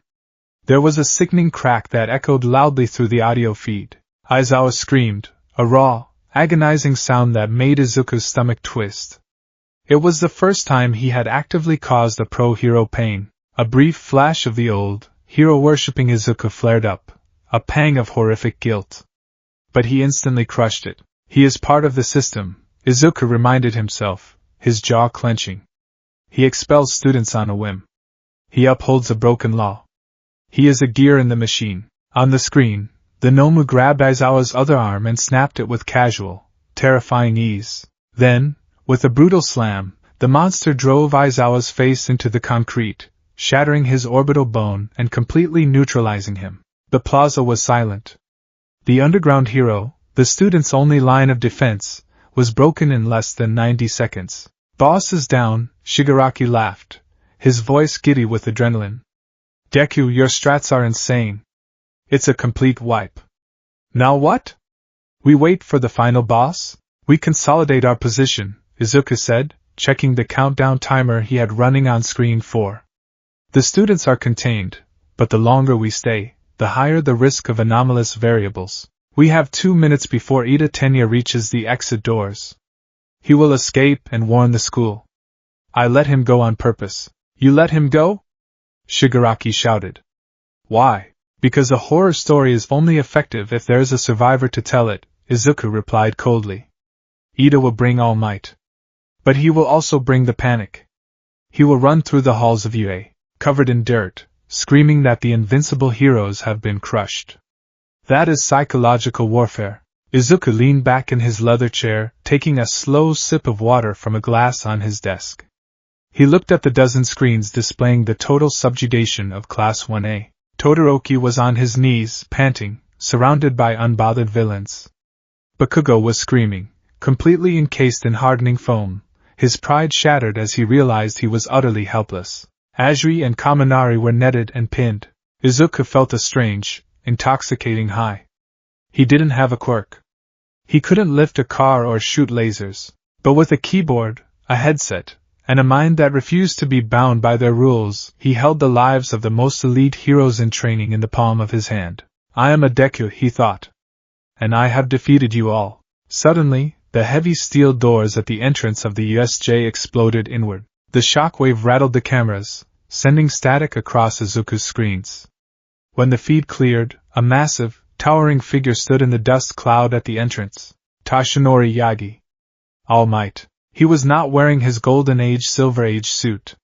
There was a sickening crack that echoed loudly through the audio feed. Aizawa screamed, a raw, agonizing sound that made Izuku's stomach twist. It was the first time he had actively caused a pro-hero pain. A brief flash of the old, hero-worshipping Izuku flared up, a pang of horrific guilt. But he instantly crushed it. He is part of the system, Izuku reminded himself, his jaw clenching. He expels students on a whim. He upholds a broken law. He is a gear in the machine. On the screen, the Nomu grabbed Aizawa's other arm and snapped it with casual, terrifying ease. Then, with a brutal slam, the monster drove Aizawa's face into the concrete, shattering his orbital bone and completely neutralizing him. The plaza was silent. The underground hero, the student's only line of defense, was broken in less than 90 seconds. Boss is down, Shigaraki laughed, his voice giddy with adrenaline. Deku, your strats are insane. It's a complete wipe. Now what? We wait for the final boss? We consolidate our position, Izuku said, checking the countdown timer he had running on screen 4. The students are contained, but the longer we stay, the higher the risk of anomalous variables. We have 2 minutes before Ida Tenya reaches the exit doors. He will escape and warn the school. I let him go on purpose. You let him go? Shigaraki shouted. Why? Because a horror story is only effective if there is a survivor to tell it, Izuku replied coldly. Ida will bring all might. But he will also bring the panic. He will run through the halls of UA, covered in dirt, screaming that the invincible heroes have been crushed. That is psychological warfare. Izuku leaned back in his leather chair, taking a slow sip of water from a glass on his desk. He looked at the dozen screens displaying the total subjugation of Class 1A. Todoroki was on his knees, panting, surrounded by unbothered villains. Bakugo was screaming, completely encased in hardening foam, his pride shattered as he realized he was utterly helpless. Ajiri and Kaminari were netted and pinned. Izuku felt a strange, intoxicating high. He didn't have a quirk. He couldn't lift a car or shoot lasers, but with a keyboard, a headset, and a mind that refused to be bound by their rules. He held the lives of the most elite heroes in training in the palm of his hand. I am a Deku, he thought. And I have defeated you all. Suddenly, the heavy steel doors at the entrance of the USJ exploded inward. The shockwave rattled the cameras, sending static across Izuku's screens. When the feed cleared, a massive, towering figure stood in the dust cloud at the entrance. Tashinori Yagi. All Might. He was not wearing his Golden Age Silver Age suit.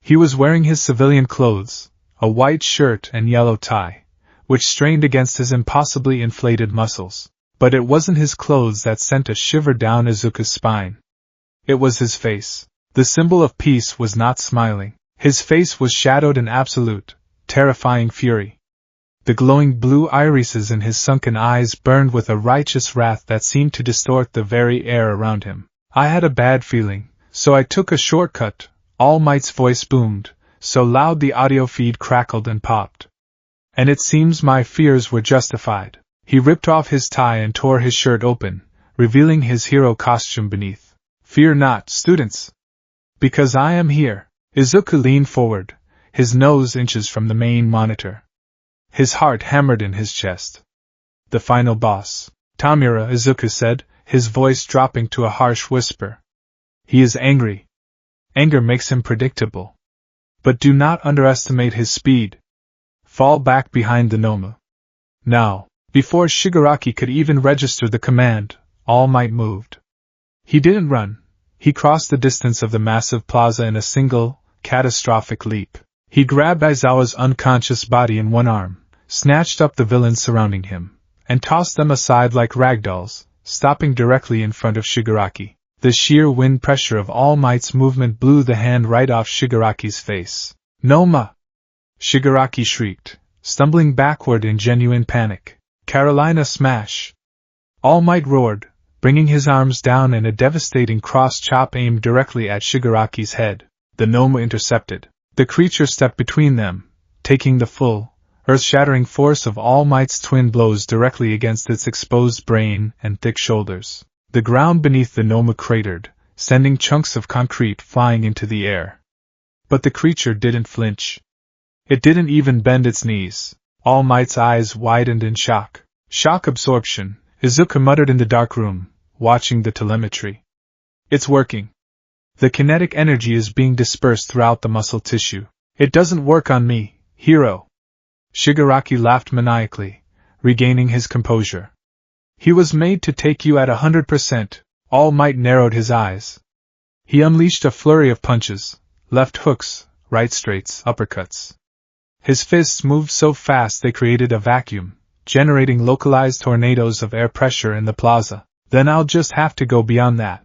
He was wearing his civilian clothes, a white shirt and yellow tie, which strained against his impossibly inflated muscles. But it wasn't his clothes that sent a shiver down Izuku's spine. It was his face. The symbol of peace was not smiling. His face was shadowed in absolute, terrifying fury. The glowing blue irises in his sunken eyes burned with a righteous wrath that seemed to distort the very air around him. I had a bad feeling, so I took a shortcut. All Might's voice boomed, so loud the audio feed crackled and popped. And it seems my fears were justified. He ripped off his tie and tore his shirt open, revealing his hero costume beneath. Fear not, students. Because I am here. Izuku leaned forward, his nose inches from the main monitor. His heart hammered in his chest. The final boss. Tamura, Izuku said, his voice dropping to a harsh whisper. He is angry. Anger makes him predictable. But do not underestimate his speed. Fall back behind the Nomu. Now. Before Shigaraki could even register the command, All Might moved. He didn't run. He crossed the distance of the massive plaza in a single, catastrophic leap. He grabbed Aizawa's unconscious body in one arm, snatched up the villains surrounding him, and tossed them aside like ragdolls, stopping directly in front of Shigaraki. The sheer wind pressure of All Might's movement blew the hand right off Shigaraki's face. Noma! Shigaraki shrieked, stumbling backward in genuine panic. Carolina smash! All Might roared, bringing his arms down in a devastating cross-chop aimed directly at Shigaraki's head. The Noma intercepted. The creature stepped between them, taking the full, earth-shattering force of All Might's twin blows directly against its exposed brain and thick shoulders. The ground beneath the Noma cratered, sending chunks of concrete flying into the air. But the creature didn't flinch. It didn't even bend its knees. All Might's eyes widened in shock. Shock absorption, Izuku muttered in the dark room, watching the telemetry. It's working. The kinetic energy is being dispersed throughout the muscle tissue. It doesn't work on me, hero. Shigaraki laughed maniacally, regaining his composure. He was made to take you at 100%. All Might narrowed his eyes. He unleashed a flurry of punches, left hooks, right straights, uppercuts. His fists moved so fast they created a vacuum, generating localized tornadoes of air pressure in the plaza. Then I'll just have to go beyond that.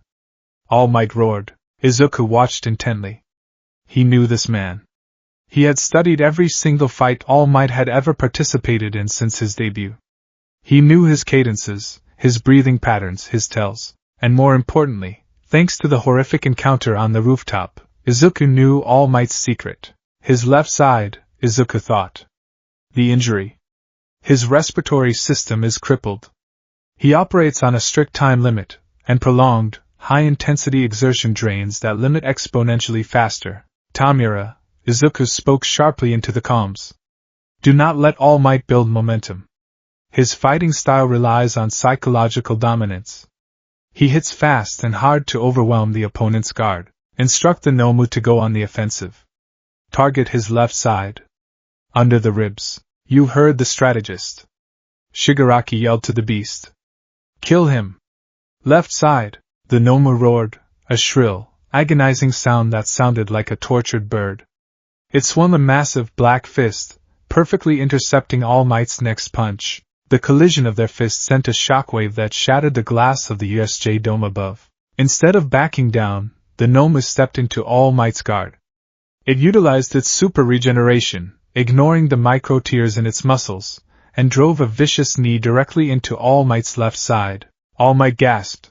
All Might roared. Izuku watched intently. He knew this man. He had studied every single fight All Might had ever participated in since his debut. He knew his cadences, his breathing patterns, his tells, and more importantly, thanks to the horrific encounter on the rooftop, Izuku knew All Might's secret. His left side, Izuku thought. The injury. His respiratory system is crippled. He operates on a strict time limit, and prolonged, high-intensity exertion drains that limit exponentially faster. Tamura, Izuku spoke sharply into the comms. Do not let All Might build momentum. His fighting style relies on psychological dominance. He hits fast and hard to overwhelm the opponent's guard. Instruct the Nomu to go on the offensive. Target his left side. Under the ribs. You heard the strategist. Shigaraki yelled to the beast. Kill him. Left side. The Nomu roared, a shrill, agonizing sound that sounded like a tortured bird. It swung a massive black fist, perfectly intercepting All Might's next punch. The collision of their fists sent a shockwave that shattered the glass of the USJ dome above. Instead of backing down, the Nomu stepped into All Might's guard. It utilized its super regeneration, ignoring the micro-tears in its muscles, and drove a vicious knee directly into All Might's left side. All Might gasped.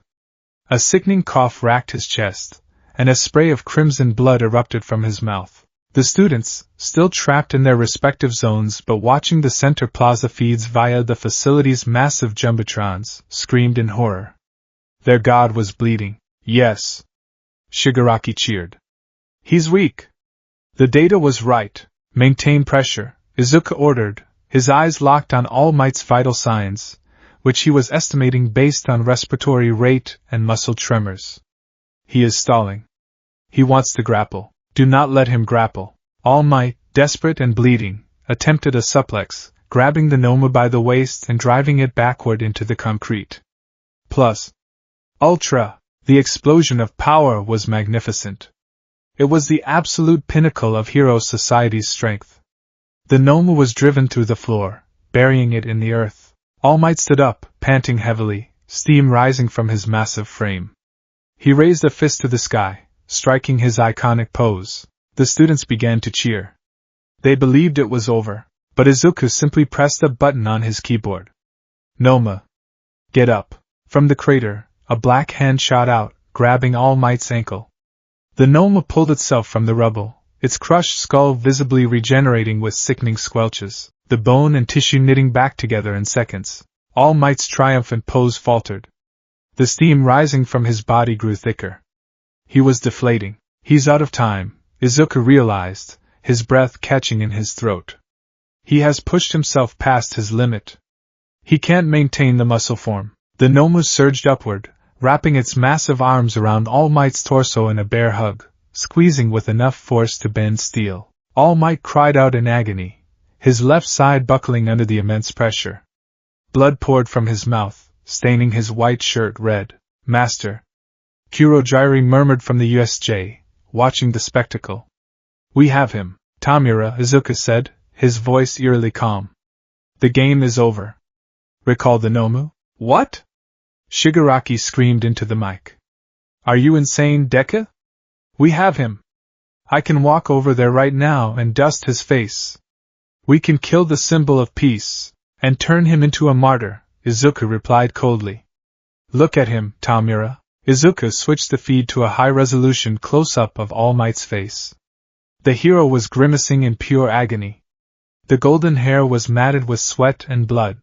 A sickening cough racked his chest, and a spray of crimson blood erupted from his mouth. The students, still trapped in their respective zones but watching the center plaza feeds via the facility's massive jumbotrons, screamed in horror. Their god was bleeding. Yes. Shigaraki cheered. He's weak. The data was right. Maintain pressure, Izuku ordered, his eyes locked on All Might's vital signs, which he was estimating based on respiratory rate and muscle tremors. He is stalling. He wants to grapple. Do not let him grapple. All Might, desperate and bleeding, attempted a suplex, grabbing the Noma by the waist and driving it backward into the concrete. Plus Ultra, the explosion of power was magnificent. It was the absolute pinnacle of Hero Society's strength. The Noma was driven through the floor, burying it in the earth. All Might stood up, panting heavily, steam rising from his massive frame. He raised a fist to the sky, striking his iconic pose. The students began to cheer. They believed it was over, but Izuku simply pressed a button on his keyboard. Noma, get up. From the crater, a black hand shot out, grabbing All Might's ankle. The Noma pulled itself from the rubble, its crushed skull visibly regenerating with sickening squelches, the bone and tissue knitting back together in seconds. All Might's triumphant pose faltered. The steam rising from his body grew thicker. He was deflating. He's out of time, Izuku realized, his breath catching in his throat. He has pushed himself past his limit. He can't maintain the muscle form. The Noma surged upward, wrapping its massive arms around All Might's torso in a bear hug, squeezing with enough force to bend steel. All Might cried out in agony, his left side buckling under the immense pressure. Blood poured from his mouth, staining his white shirt red. Master, Kurogyri murmured from the USJ, watching the spectacle. We have him, Tamura, Izuku said, his voice eerily calm. The game is over. Recalled the Nomu. What? Shigaraki screamed into the mic. Are you insane, Deku? We have him. I can walk over there right now and dust his face. We can kill the symbol of peace, and turn him into a martyr, Izuku replied coldly. Look at him, Tamura. Izuku switched the feed to a high-resolution close-up of All Might's face. The hero was grimacing in pure agony. The golden hair was matted with sweat and blood.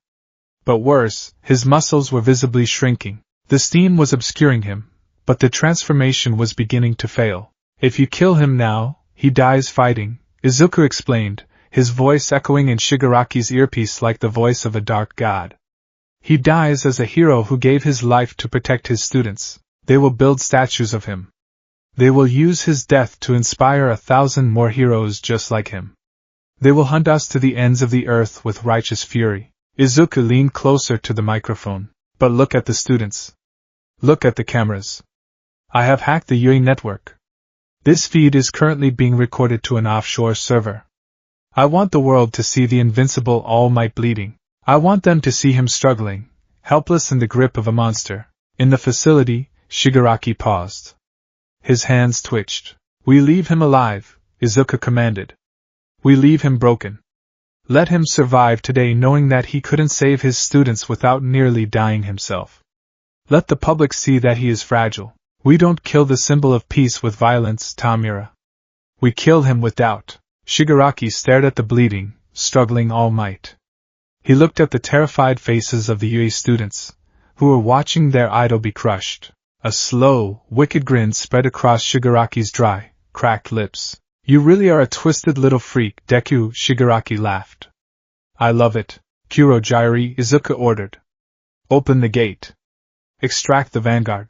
But worse, his muscles were visibly shrinking. The steam was obscuring him, but the transformation was beginning to fail. If you kill him now, he dies fighting, Izuku explained, his voice echoing in Shigaraki's earpiece like the voice of a dark god. He dies as a hero who gave his life to protect his students. They will build statues of him. They will use his death to inspire 1,000 more heroes just like him. They will hunt us to the ends of the earth with righteous fury. Izuku leaned closer to the microphone. But look at the students. Look at the cameras. I have hacked the Yui network. This feed is currently being recorded to an offshore server. I want the world to see the invincible All Might bleeding. I want them to see him struggling, helpless in the grip of a monster. In the facility, Shigaraki paused. His hands twitched. We leave him alive, Izuku commanded. We leave him broken. Let him survive today knowing that he couldn't save his students without nearly dying himself. Let the public see that he is fragile. We don't kill the symbol of peace with violence, Tamura. We kill him with doubt. Shigaraki stared at the bleeding, struggling All Might. He looked at the terrified faces of the Yui students, who were watching their idol be crushed. A slow, wicked grin spread across Shigaraki's dry, cracked lips. You really are a twisted little freak, Deku, Shigaraki laughed. I love it, Kurogyri, Izuku ordered. Open the gate. Extract the vanguard.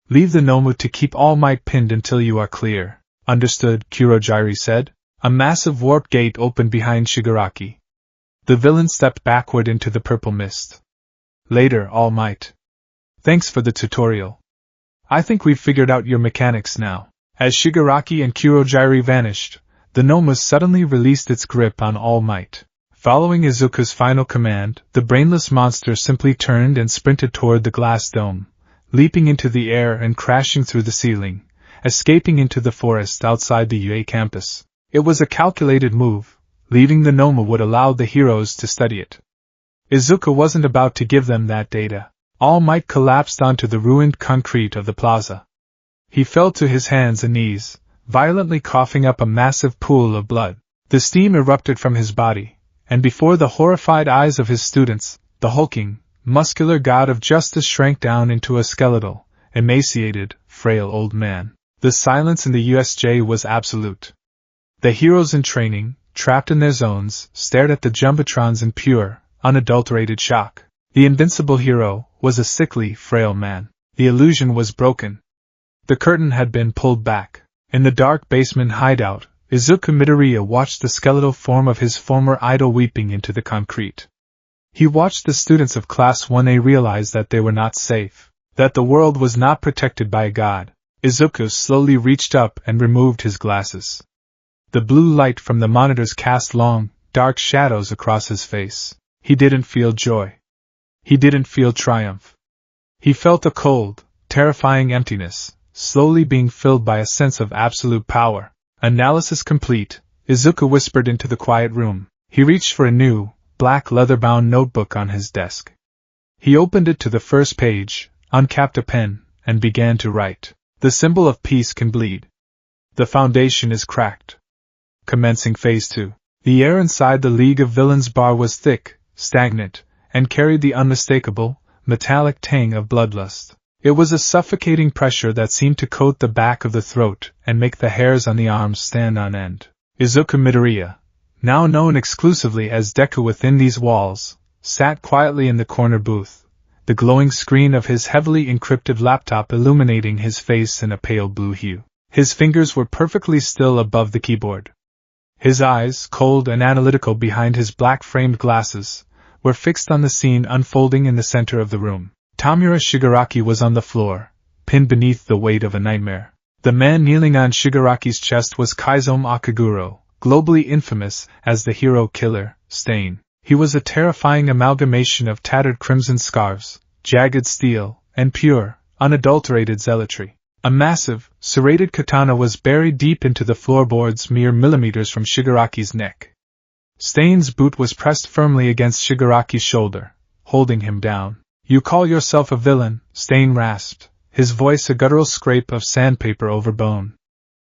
Leave the Nomu to keep All Might pinned until you are clear. Understood, Kurogyri said. A massive warp gate opened behind Shigaraki. The villain stepped backward into the purple mist. Later, All Might. Thanks for the tutorial. I think we've figured out your mechanics now. As Shigaraki and Kurogyri vanished, the Noma suddenly released its grip on All Might. Following Izuku's final command, the brainless monster simply turned and sprinted toward the glass dome, leaping into the air and crashing through the ceiling, escaping into the forest outside the UA campus. It was a calculated move. Leaving the Noma would allow the heroes to study it. Izuku wasn't about to give them that data. All Might collapsed onto the ruined concrete of the plaza. He fell to his hands and knees, violently coughing up a massive pool of blood. The steam erupted from his body, and before the horrified eyes of his students, the hulking, muscular god of justice shrank down into a skeletal, emaciated, frail old man. The silence in the USJ was absolute. The heroes in training, trapped in their zones, stared at the jumbotrons in pure, unadulterated shock. The invincible hero was a sickly, frail man. The illusion was broken. The curtain had been pulled back. In the dark basement hideout, Izuku Midoriya watched the skeletal form of his former idol weeping into the concrete. He watched the students of Class 1A realize that they were not safe, that the world was not protected by a god. Izuku slowly reached up and removed his glasses. The blue light from the monitors cast long, dark shadows across his face. He didn't feel joy. He didn't feel triumph. He felt a cold, terrifying emptiness, slowly being filled by a sense of absolute power. Analysis complete, Izuku whispered into the quiet room. He reached for a new, black leather-bound notebook on his desk. He opened it to the first page, uncapped a pen, and began to write. The symbol of peace can bleed. The foundation is cracked. Commencing Phase 2. The air inside the League of Villains bar was thick, stagnant, and carried the unmistakable, metallic tang of bloodlust. It was a suffocating pressure that seemed to coat the back of the throat and make the hairs on the arms stand on end. Izuku Midoriya, now known exclusively as Deku within these walls, sat quietly in the corner booth, the glowing screen of his heavily encrypted laptop illuminating his face in a pale blue hue. His fingers were perfectly still above the keyboard. His eyes, cold and analytical behind his black-framed glasses, were fixed on the scene unfolding in the center of the room. Tamura Shigaraki was on the floor, pinned beneath the weight of a nightmare. The man kneeling on Shigaraki's chest was Kaizomi Akaguro, globally infamous as the hero killer, Stain. He was a terrifying amalgamation of tattered crimson scarves, jagged steel, and pure, unadulterated zealotry. A massive, serrated katana was buried deep into the floorboards mere millimeters from Shigaraki's neck. Stain's boot was pressed firmly against Shigaraki's shoulder, holding him down. "You call yourself a villain," Stain rasped, his voice a guttural scrape of sandpaper over bone.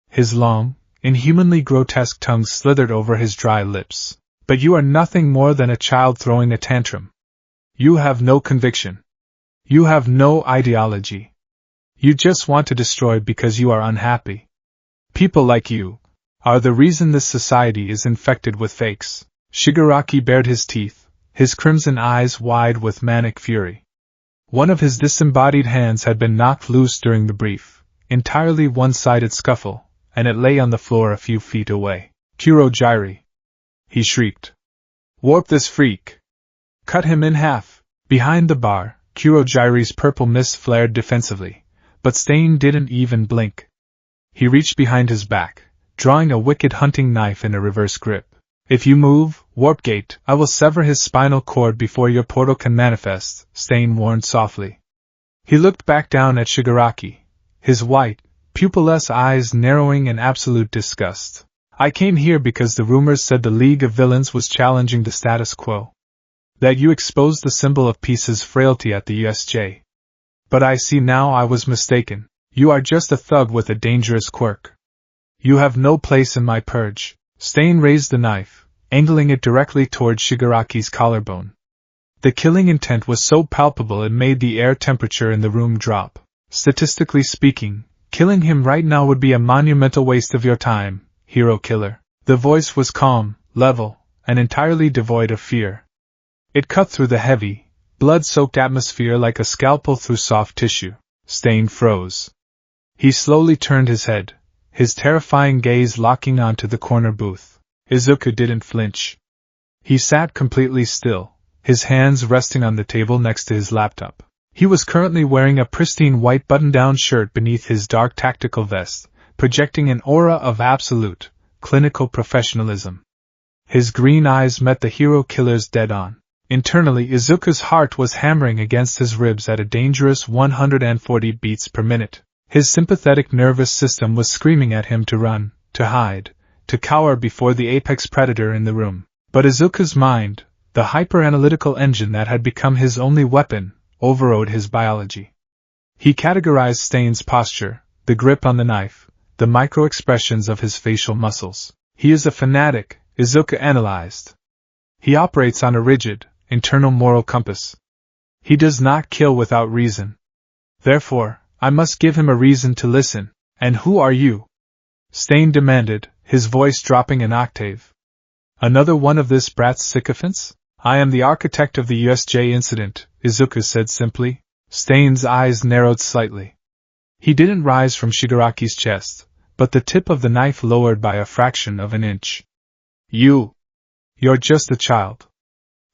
His long, inhumanly grotesque tongue slithered over his dry lips. "But you are nothing more than a child throwing a tantrum. You have no conviction. You have no ideology. You just want to destroy because you are unhappy. People like you are the reason this society is infected with fakes." Shigaraki bared his teeth, his crimson eyes wide with manic fury. One of his disembodied hands had been knocked loose during the brief, entirely one-sided scuffle, and it lay on the floor a few feet away. "Kurojiiri!" he shrieked. "Warp this freak! Cut him in half!" Behind the bar, Kurojiiri's purple mist flared defensively, but Stain didn't even blink. He reached behind his back, drawing a wicked hunting knife in a reverse grip. "If you move, Warpgate, I will sever his spinal cord before your portal can manifest," Stain warned softly. He looked back down at Shigaraki, his white, pupilless eyes narrowing in absolute disgust. "I came here because the rumors said the League of Villains was challenging the status quo. That you exposed the symbol of peace's frailty at the USJ. But I see now I was mistaken. You are just a thug with a dangerous quirk. You have no place in my purge." Stain raised the knife, angling it directly toward Shigaraki's collarbone. The killing intent was so palpable it made the air temperature in the room drop. "Statistically speaking, killing him right now would be a monumental waste of your time, hero killer." The voice was calm, level, and entirely devoid of fear. It cut through the heavy, blood-soaked atmosphere like a scalpel through soft tissue. Stain froze. He slowly turned his head, his terrifying gaze locking onto the corner booth. Izuku didn't flinch. He sat completely still, his hands resting on the table next to his laptop. He was currently wearing a pristine white button-down shirt beneath his dark tactical vest, projecting an aura of absolute, clinical professionalism. His green eyes met the hero killer's dead-on. Internally, Izuku's heart was hammering against his ribs at a dangerous 140 beats per minute. His sympathetic nervous system was screaming at him to run, to hide, to cower before the apex predator in the room. But Izuku's mind, the hyper-analytical engine that had become his only weapon, overrode his biology. He categorized Stain's posture, the grip on the knife, the micro-expressions of his facial muscles. "He is a fanatic," Izuku analyzed. "He operates on a rigid, internal moral compass. He does not kill without reason. Therefore, I must give him a reason to listen." And who are you? Stain demanded, his voice dropping an octave. Another one of this brat's sycophants? I am the architect of the USJ incident, Izuku said simply. Stain's eyes narrowed slightly. He didn't rise from Shigaraki's chest, but the tip of the knife lowered by a fraction of an inch. You're just a child.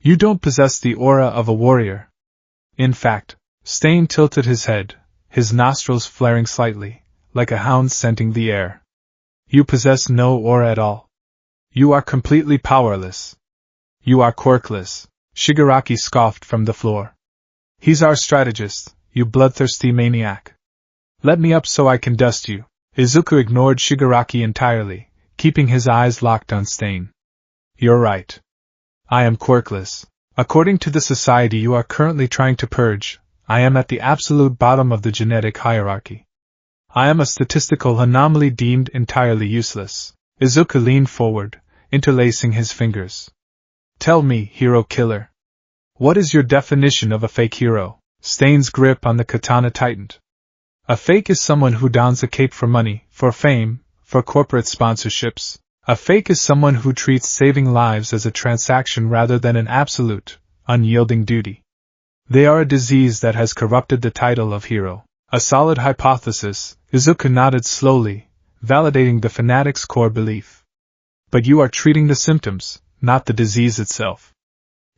You don't possess the aura of a warrior. In fact, Stain tilted his head, his nostrils flaring slightly, like a hound scenting the air. You possess no aura at all. You are completely powerless. You are quirkless, Shigaraki scoffed from the floor. He's our strategist, you bloodthirsty maniac. Let me up so I can dust you. Izuku ignored Shigaraki entirely, keeping his eyes locked on Stain. You're right. I am quirkless. According to the society you are currently trying to purge, I am at the absolute bottom of the genetic hierarchy. I am a statistical anomaly deemed entirely useless. Izuku leaned forward, interlacing his fingers. Tell me, hero killer. What is your definition of a fake hero? Stain's grip on the katana tightened. A fake is someone who dons a cape for money, for fame, for corporate sponsorships. A fake is someone who treats saving lives as a transaction rather than an absolute, unyielding duty. They are a disease that has corrupted the title of hero. A solid hypothesis, Izuku nodded slowly, validating the fanatic's core belief. But you are treating the symptoms, not the disease itself.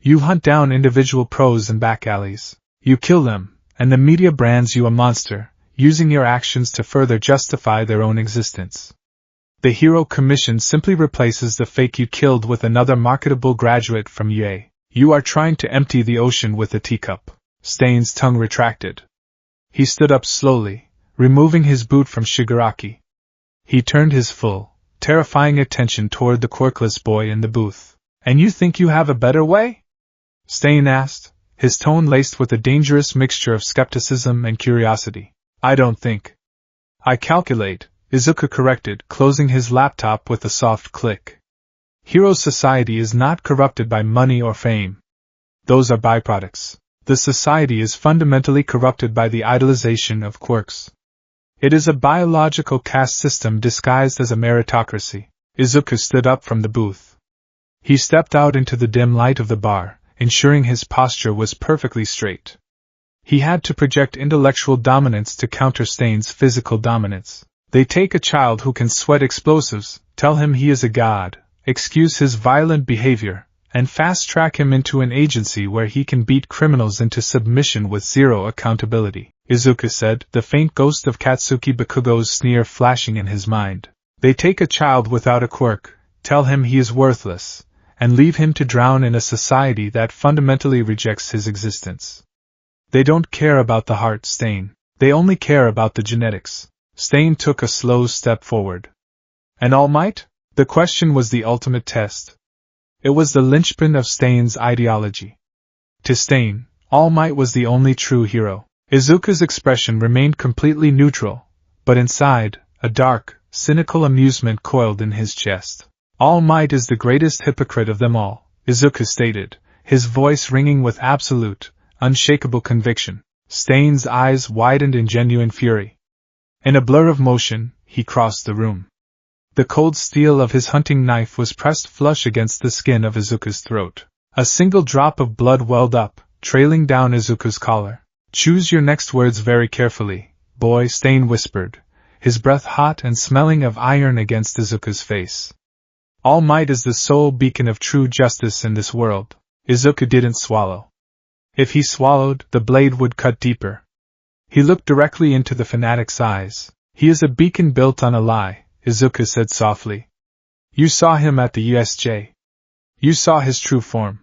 You hunt down individual pros in back alleys. You kill them, and the media brands you a monster, using your actions to further justify their own existence. The Hero Commission simply replaces the fake you killed with another marketable graduate from UA. You are trying to empty the ocean with a teacup. Stain's tongue retracted. He stood up slowly, removing his boot from Shigaraki. He turned his full, terrifying attention toward the quirkless boy in the booth. And you think you have a better way? Stain asked, his tone laced with a dangerous mixture of skepticism and curiosity. I don't think. I calculate, Izuku corrected, closing his laptop with a soft click. Hero society is not corrupted by money or fame. Those are byproducts. The society is fundamentally corrupted by the idolization of quirks. It is a biological caste system disguised as a meritocracy. Izuku stood up from the booth. He stepped out into the dim light of the bar, ensuring his posture was perfectly straight. He had to project intellectual dominance to counter Stain's physical dominance. They take a child who can sweat explosives, tell him he is a god, excuse his violent behavior, and fast-track him into an agency where he can beat criminals into submission with zero accountability, Izuku said, the faint ghost of Katsuki Bakugo's sneer flashing in his mind. They take a child without a quirk, tell him he is worthless, and leave him to drown in a society that fundamentally rejects his existence. They don't care about the heart, Stain. They only care about the genetics. Stain took a slow step forward. And All Might? The question was the ultimate test. It was the linchpin of Stain's ideology. To Stain, All Might was the only true hero. Izuku's expression remained completely neutral, but inside, a dark, cynical amusement coiled in his chest. All Might is the greatest hypocrite of them all, Izuku stated, his voice ringing with absolute, unshakable conviction. Stain's eyes widened in genuine fury. In a blur of motion, he crossed the room. The cold steel of his hunting knife was pressed flush against the skin of Izuku's throat. A single drop of blood welled up, trailing down Izuku's collar. Choose your next words very carefully, boy, Stain whispered, his breath hot and smelling of iron against Izuku's face. All Might is the sole beacon of true justice in this world. Izuku didn't swallow. If he swallowed, the blade would cut deeper. He looked directly into the fanatic's eyes. He is a beacon built on a lie, Izuku said softly. You saw him at the USJ. You saw his true form.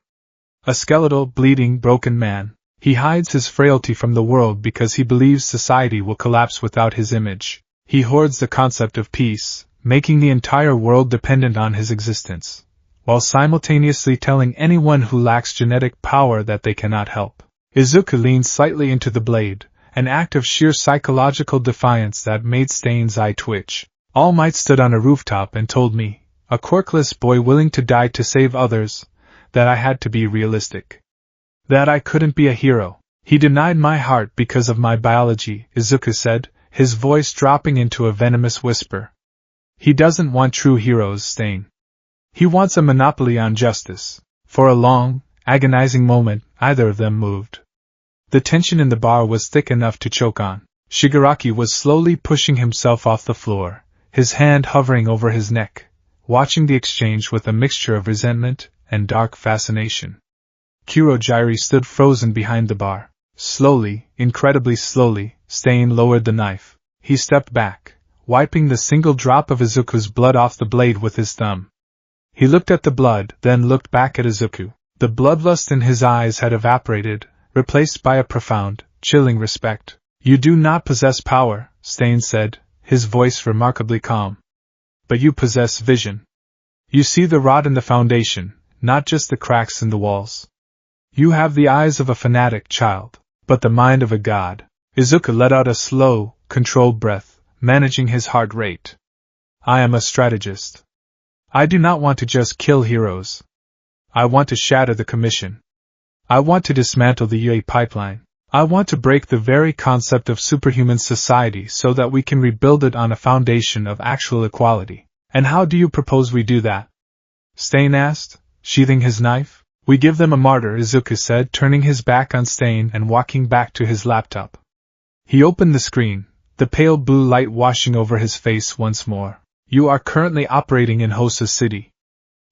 A skeletal, bleeding, broken man. He hides his frailty from the world because he believes society will collapse without his image. He hoards the concept of peace, making the entire world dependent on his existence, while simultaneously telling anyone who lacks genetic power that they cannot help. Izuku leaned slightly into the blade, an act of sheer psychological defiance that made Stain's eye twitch. All Might stood on a rooftop and told me, a quirkless boy willing to die to save others, that I had to be realistic. That I couldn't be a hero. He denied my heart because of my biology, Izuku said, his voice dropping into a venomous whisper. He doesn't want true heroes, Stain. He wants a monopoly on justice. For a long, agonizing moment, either of them moved. The tension in the bar was thick enough to choke on. Shigaraki was slowly pushing himself off the floor, his hand hovering over his neck, watching the exchange with a mixture of resentment and dark fascination. Kurogyuri stood frozen behind the bar. Slowly, incredibly slowly, Stain lowered the knife. He stepped back, wiping the single drop of Izuku's blood off the blade with his thumb. He looked at the blood, then looked back at Izuku. The bloodlust in his eyes had evaporated, replaced by a profound, chilling respect. You do not possess power, Stain said, his voice remarkably calm. But you possess vision. You see the rot in the foundation, not just the cracks in the walls. You have the eyes of a fanatic child, but the mind of a god. Izuku let out a slow, controlled breath, managing his heart rate. I am a strategist. I do not want to just kill heroes. I want to shatter the Commission. I want to dismantle the UA pipeline. I want to break the very concept of superhuman society so that we can rebuild it on a foundation of actual equality. And how do you propose we do that? Stain asked, sheathing his knife. We give them a martyr, Izuku said, turning his back on Stain and walking back to his laptop. He opened the screen, the pale blue light washing over his face once more. You are currently operating in Hosa City.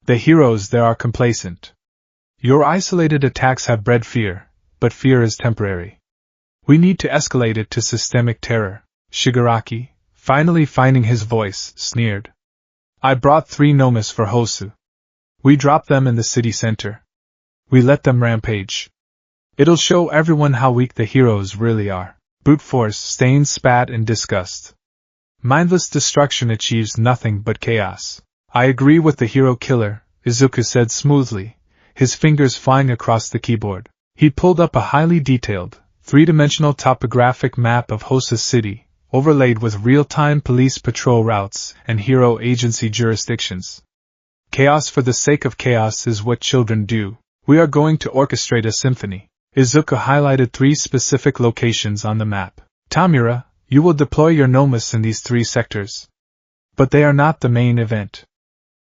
The heroes there are complacent. Your isolated attacks have bred fear, but fear is temporary. We need to escalate it to systemic terror. Shigaraki, finally finding his voice, sneered. I brought 3 nomas for Hosu. We drop them in the city center. We let them rampage. It'll show everyone how weak the heroes really are. Brute force, Stain spat in disgust. Mindless destruction achieves nothing but chaos. I agree with the hero killer, Izuku said smoothly, his fingers flying across the keyboard. He pulled up a highly detailed, 3-dimensional topographic map of Hosa City, overlaid with real-time police patrol routes and hero agency jurisdictions. Chaos for the sake of chaos is what children do. We are going to orchestrate a symphony. Izuku highlighted 3 specific locations on the map. Tamura, you will deploy your nomas in these 3 sectors. But they are not the main event.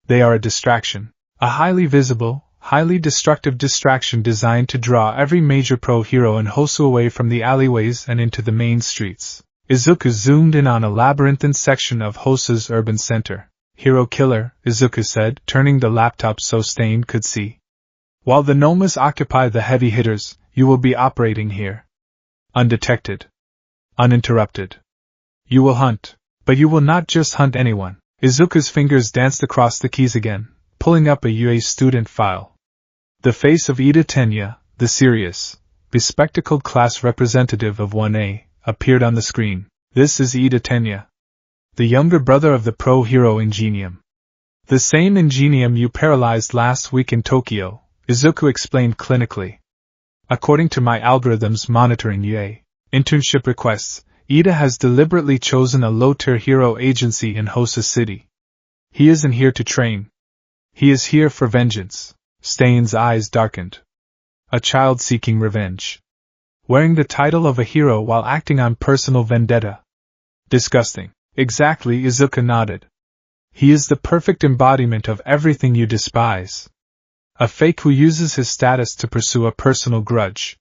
They are a distraction. A highly visible, highly destructive distraction designed to draw every major pro-hero in Hosu away from the alleyways and into the main streets. Izuku zoomed in on a labyrinthine section of Hosu's urban center. Hero killer, Izuku said, turning the laptop so Stain could see. While the nomas occupy the heavy hitters, you will be operating here. Undetected. Uninterrupted. You will hunt, but you will not just hunt anyone. Izuku's fingers danced across the keys again, pulling up a UA student file. The face of Ida Tenya, the serious, bespectacled class representative of 1A, appeared on the screen. This is Ida Tenya, the younger brother of the pro-hero Ingenium. The same Ingenium you paralyzed last week in Tokyo, Izuku explained clinically. According to my algorithms monitoring UA internship requests, Ida has deliberately chosen a low-tier hero agency in Hosa City. He isn't here to train. He is here for vengeance. Stain's eyes darkened. A child seeking revenge. Wearing the title of a hero while acting on personal vendetta. Disgusting. Exactly, Izuku nodded. He is the perfect embodiment of everything you despise. A fake who uses his status to pursue a personal grudge.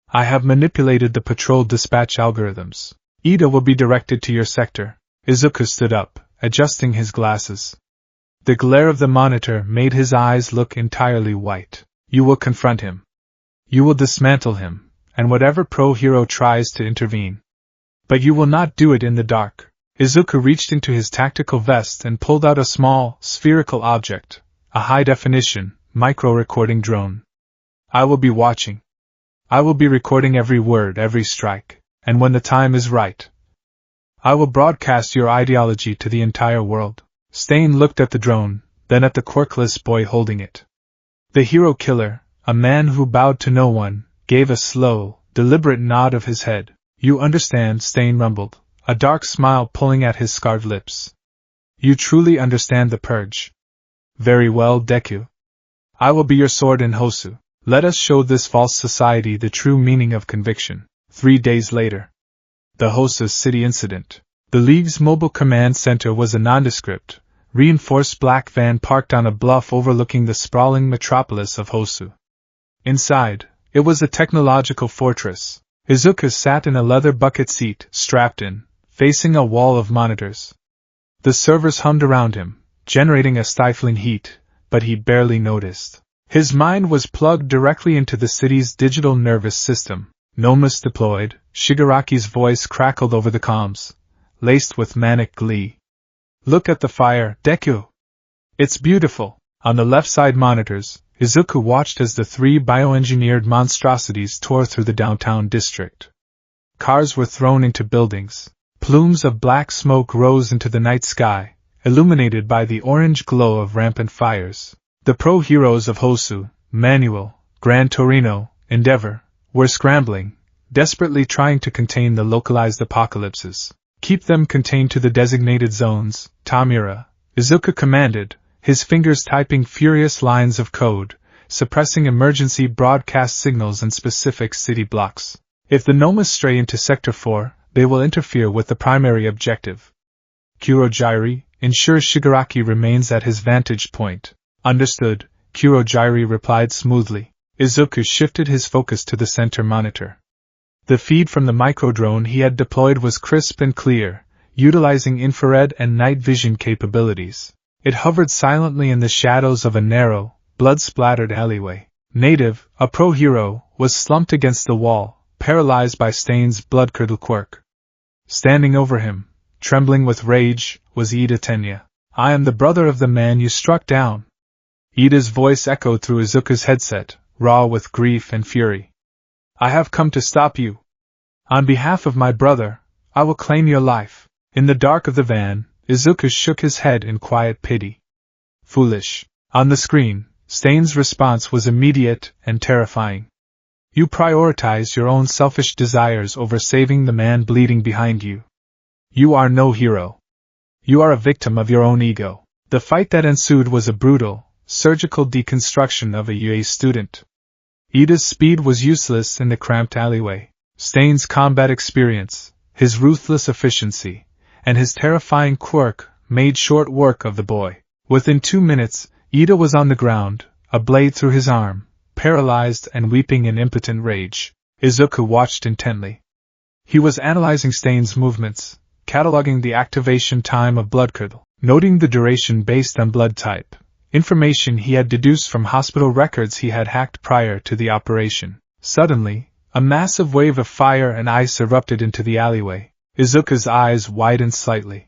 I have manipulated the patrol dispatch algorithms. Ida will be directed to your sector. Izuku stood up, adjusting his glasses. The glare of the monitor made his eyes look entirely white. You will confront him. You will dismantle him, and whatever pro-hero tries to intervene. But you will not do it in the dark. Izuku reached into his tactical vest and pulled out a small, spherical object, a high-definition, micro-recording drone. I will be watching. I will be recording every word, every strike, and when the time is right, I will broadcast your ideology to the entire world. Stain looked at the drone, then at the quirkless boy holding it. The hero killer, a man who bowed to no one, gave a slow, deliberate nod of his head. You understand, Stain rumbled, a dark smile pulling at his scarred lips. You truly understand the purge. Very well, Deku. I will be your sword in Hosu. Let us show this false society the true meaning of conviction. 3 days later. The Hosa City incident. The League's mobile command center was a nondescript, reinforced black van parked on a bluff overlooking the sprawling metropolis of Hosu. Inside, it was a technological fortress. Izuku sat in a leather bucket seat, strapped in, facing a wall of monitors. The servers hummed around him, generating a stifling heat, but he barely noticed. His mind was plugged directly into the city's digital nervous system. Nomus deployed, Shigaraki's voice crackled over the comms, laced with manic glee. Look at the fire, Deku! It's beautiful. On the left side monitors, Izuku watched as the three bioengineered monstrosities tore through the downtown district. Cars were thrown into buildings. Plumes of black smoke rose into the night sky, illuminated by the orange glow of rampant fires. The pro-heroes of Hosu, Manuel, Gran Torino, Endeavor, were scrambling, desperately trying to contain the localized apocalypses. Keep them contained to the designated zones, Tamura, Izuku commanded, his fingers typing furious lines of code, suppressing emergency broadcast signals in specific city blocks. If the Nomas stray into Sector 4, they will interfere with the primary objective. Kurojairi, ensure Shigaraki remains at his vantage point. Understood, Kurojairi replied smoothly. Izuku shifted his focus to the center monitor. The feed from the microdrone he had deployed was crisp and clear, utilizing infrared and night vision capabilities. It hovered silently in the shadows of a narrow, blood-splattered alleyway. Native, a pro-hero, was slumped against the wall, paralyzed by Stain's blood-curdled quirk. Standing over him, trembling with rage, was Ida Tenya. I am the brother of the man you struck down. Ida's voice echoed through Izuku's headset, raw with grief and fury. I have come to stop you. On behalf of my brother, I will claim your life. In the dark of the van, Izuku shook his head in quiet pity. Foolish. On the screen, Stain's response was immediate and terrifying. You prioritize your own selfish desires over saving the man bleeding behind you. You are no hero. You are a victim of your own ego. The fight that ensued was a brutal, surgical deconstruction of a UA student. Ida's speed was useless in the cramped alleyway. Stain's combat experience, his ruthless efficiency, and his terrifying quirk made short work of the boy. Within 2 minutes, Ida was on the ground, a blade through his arm, paralyzed and weeping in impotent rage. Izuku watched intently. He was analyzing Stain's movements, cataloging the activation time of bloodcurdle, noting the duration based on blood type, information he had deduced from hospital records he had hacked prior to the operation. Suddenly, a massive wave of fire and ice erupted into the alleyway. Izuku's eyes widened slightly.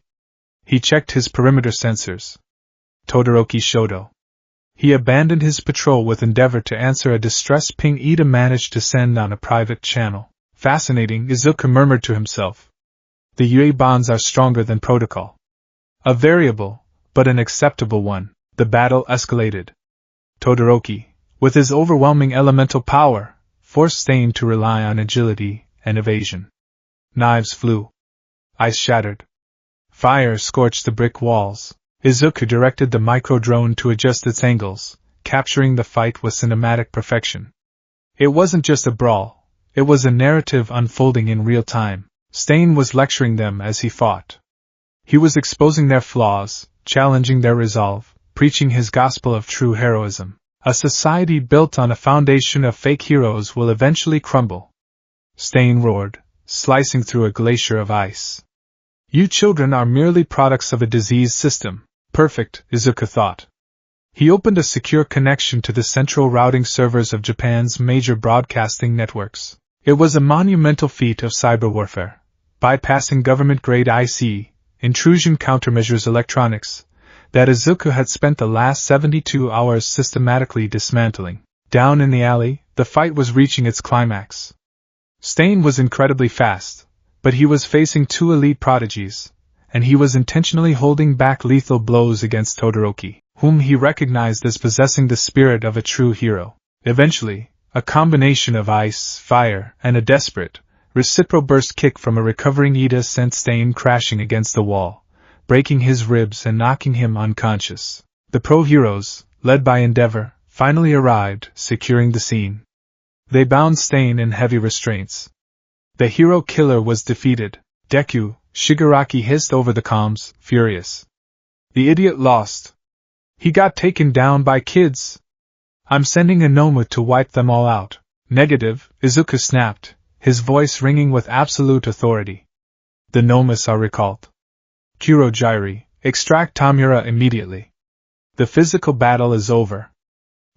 He checked his perimeter sensors. Todoroki Shoto. He abandoned his patrol with endeavor to answer a distress ping Ida managed to send on a private channel. Fascinating, Izuku murmured to himself. The UA bonds are stronger than protocol. A variable, but an acceptable one. The battle escalated. Todoroki, with his overwhelming elemental power, forced Stain to rely on agility and evasion. Knives flew. Ice shattered. Fire scorched the brick walls. Izuku directed the micro-drone to adjust its angles, capturing the fight with cinematic perfection. It wasn't just a brawl, it was a narrative unfolding in real time. Stain was lecturing them as he fought. He was exposing their flaws, challenging their resolve, preaching his gospel of true heroism. A society built on a foundation of fake heroes will eventually crumble. Stain roared, slicing through a glacier of ice. You children are merely products of a diseased system. Perfect, Izuku thought. He opened a secure connection to the central routing servers of Japan's major broadcasting networks. It was a monumental feat of cyber warfare, bypassing government-grade IC, intrusion countermeasures electronics, that Izuku had spent the last 72 hours systematically dismantling. Down in the alley, the fight was reaching its climax. Stain was incredibly fast, but he was facing two elite prodigies, and he was intentionally holding back lethal blows against Todoroki, whom he recognized as possessing the spirit of a true hero. Eventually, a combination of ice, fire, and a desperate, reciprocal burst kick from a recovering Ida sent Stain crashing against the wall, breaking his ribs and knocking him unconscious. The pro-heroes, led by Endeavor, finally arrived, securing the scene. They bound Stain in heavy restraints. The hero killer was defeated. Deku, Shigaraki hissed over the comms, furious. The idiot lost. He got taken down by kids. I'm sending a Nomu to wipe them all out. Negative, Izuku snapped, his voice ringing with absolute authority. The Nomus are recalled. Kurogyri, extract Tamura immediately. The physical battle is over.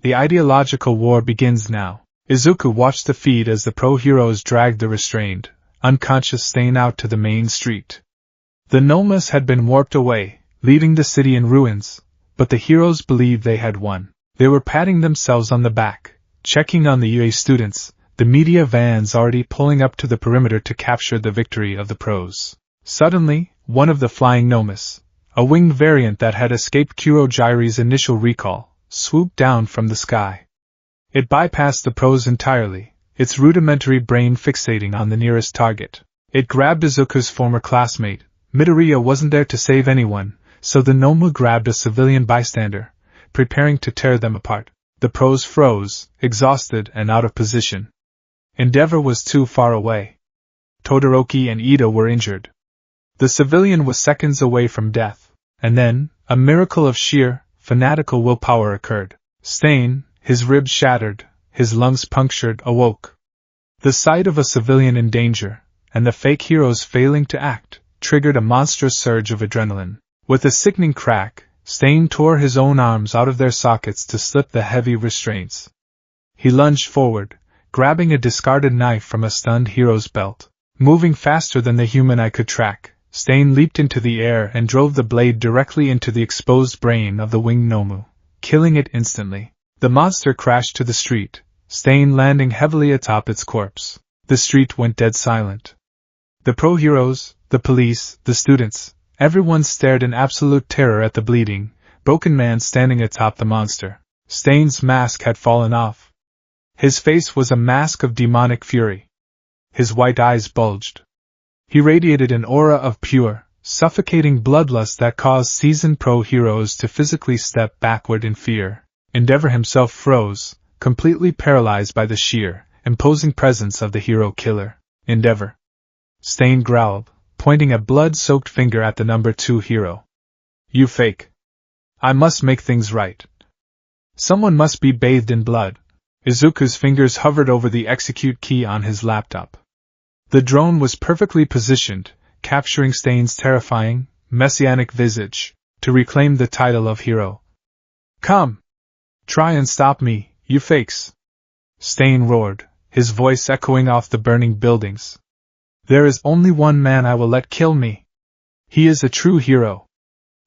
The ideological war begins now. Izuku watched the feed as the pro-heroes dragged the restrained, unconscious Stain out to the main street. The Nomus had been warped away, leaving the city in ruins, but the heroes believed they had won. They were patting themselves on the back, checking on the UA students, the media vans already pulling up to the perimeter to capture the victory of the pros. Suddenly, one of the flying Nomus, a winged variant that had escaped Kurogyri's initial recall, swooped down from the sky. It bypassed the pros entirely, its rudimentary brain fixating on the nearest target. It grabbed Izuku's former classmate. Midoriya wasn't there to save anyone, so the Nomu grabbed a civilian bystander, preparing to tear them apart. The pros froze, exhausted and out of position. Endeavor was too far away. Todoroki and Ida were injured. The civilian was seconds away from death, and then, a miracle of sheer, fanatical willpower occurred. Stain, his ribs shattered, his lungs punctured, awoke. The sight of a civilian in danger, and the fake heroes failing to act, triggered a monstrous surge of adrenaline. With a sickening crack, Stain tore his own arms out of their sockets to slip the heavy restraints. He lunged forward, grabbing a discarded knife from a stunned hero's belt. Moving faster than the human eye could track, Stain leaped into the air and drove the blade directly into the exposed brain of the winged Nomu, killing it instantly. The monster crashed to the street, Stain landing heavily atop its corpse. The street went dead silent. The pro-heroes, the police, the students, everyone stared in absolute terror at the bleeding, broken man standing atop the monster. Stain's mask had fallen off. His face was a mask of demonic fury. His white eyes bulged. He radiated an aura of pure, suffocating bloodlust that caused seasoned pro-heroes to physically step backward in fear. Endeavor himself froze, completely paralyzed by the sheer, imposing presence of the hero killer. Endeavor. Stain growled, pointing a blood-soaked finger at the number 2 hero. You fake. I must make things right. Someone must be bathed in blood. Izuku's fingers hovered over the execute key on his laptop. The drone was perfectly positioned, capturing Stain's terrifying, messianic visage, to reclaim the title of hero. Come! Try and stop me, you fakes! Stain roared, his voice echoing off the burning buildings. There is only one man I will let kill me. He is a true hero.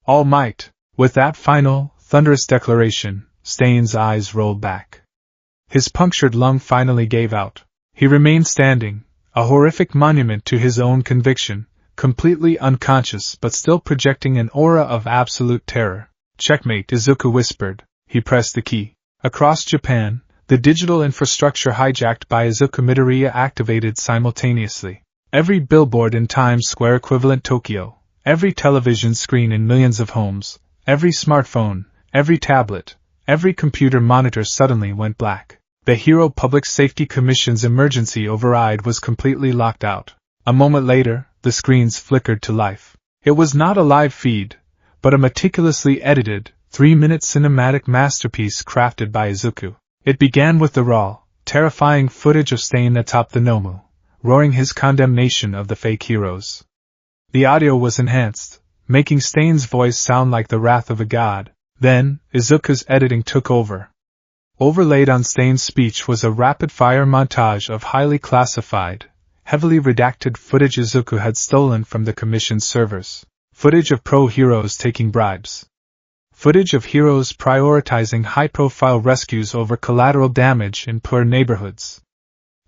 All Might. With that final, thunderous declaration, Stain's eyes rolled back. His punctured lung finally gave out. He remained standing, a horrific monument to his own conviction, completely unconscious but still projecting an aura of absolute terror. Checkmate, Izuku whispered. He pressed the key. Across Japan, the digital infrastructure hijacked by Izuku Midoriya activated simultaneously. Every billboard in Times Square equivalent Tokyo, every television screen in millions of homes, every smartphone, every tablet, every computer monitor suddenly went black. The Hero Public Safety Commission's emergency override was completely locked out. A moment later, the screens flickered to life. It was not a live feed, but a meticulously edited, 3-minute cinematic masterpiece crafted by Izuku. It began with the raw, terrifying footage of Stain atop the Nomu, roaring his condemnation of the fake heroes. The audio was enhanced, making Stain's voice sound like the wrath of a god. Then, Izuku's editing took over. Overlaid on Stain's speech was a rapid-fire montage of highly classified, heavily redacted footage Izuku had stolen from the Commission's servers. Footage of pro-heroes taking bribes. Footage of heroes prioritizing high-profile rescues over collateral damage in poor neighborhoods.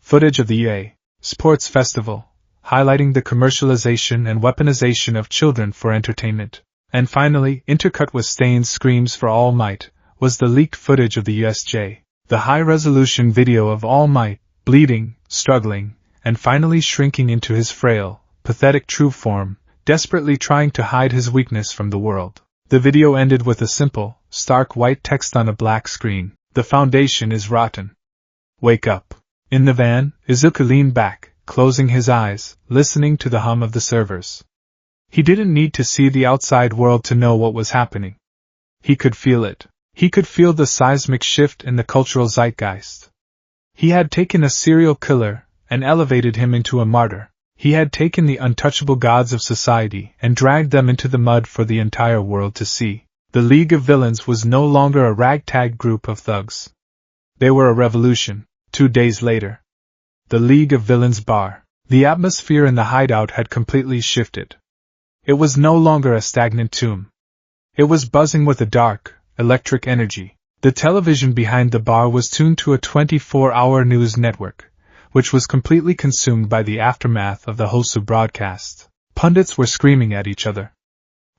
Footage of the UA Sports Festival, highlighting the commercialization and weaponization of children for entertainment. And finally, intercut with Stain's screams for All Might, was the leaked footage of the USJ. The high-resolution video of All Might, bleeding, struggling, and finally shrinking into his frail, pathetic true form, desperately trying to hide his weakness from the world. The video ended with a simple, stark white text on a black screen. The foundation is rotten. Wake up. In the van, Izuku leaned back, closing his eyes, listening to the hum of the servers. He didn't need to see the outside world to know what was happening. He could feel it. He could feel the seismic shift in the cultural zeitgeist. He had taken a serial killer and elevated him into a martyr. He had taken the untouchable gods of society and dragged them into the mud for the entire world to see. The League of Villains was no longer a ragtag group of thugs. They were a revolution. 2 days later. The League of Villains bar. The atmosphere in the hideout had completely shifted. It was no longer a stagnant tomb. It was buzzing with a dark, electric energy. The television behind the bar was tuned to a 24-hour news network, which was completely consumed by the aftermath of the Hosu broadcast. Pundits were screaming at each other.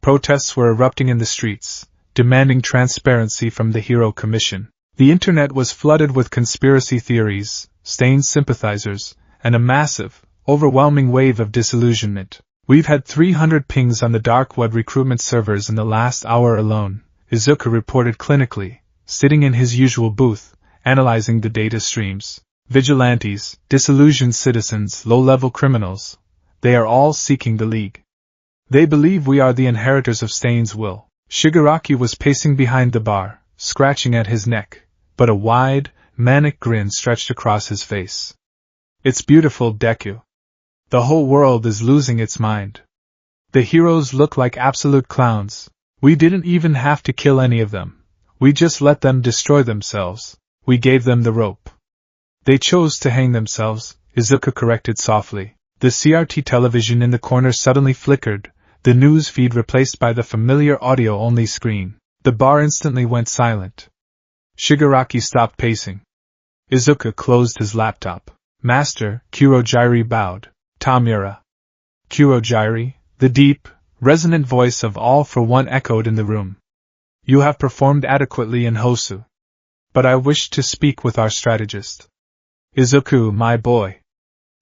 Protests were erupting in the streets, demanding transparency from the Hero Commission. The internet was flooded with conspiracy theories, stained sympathizers, and a massive, overwhelming wave of disillusionment. "We've had 300 pings on the dark web recruitment servers in the last hour alone," Izuku reported clinically, sitting in his usual booth, analyzing the data streams. "Vigilantes, disillusioned citizens, low-level criminals. They are all seeking the League. They believe we are the inheritors of Stain's will." Shigaraki was pacing behind the bar, scratching at his neck, but a wide, manic grin stretched across his face. "It's beautiful, Deku. The whole world is losing its mind. The heroes look like absolute clowns. We didn't even have to kill any of them. We just let them destroy themselves. We gave them the rope." "They chose to hang themselves," Izuku corrected softly. The CRT television in the corner suddenly flickered, the news feed replaced by the familiar audio-only screen. The bar instantly went silent. Shigaraki stopped pacing. Izuku closed his laptop. "Master," Kurogyri bowed. "Tamura." "Kurogyri," the deep, resonant voice of All for One echoed in the room. "You have performed adequately in Hosu. But I wish to speak with our strategist." "Izuku, my boy.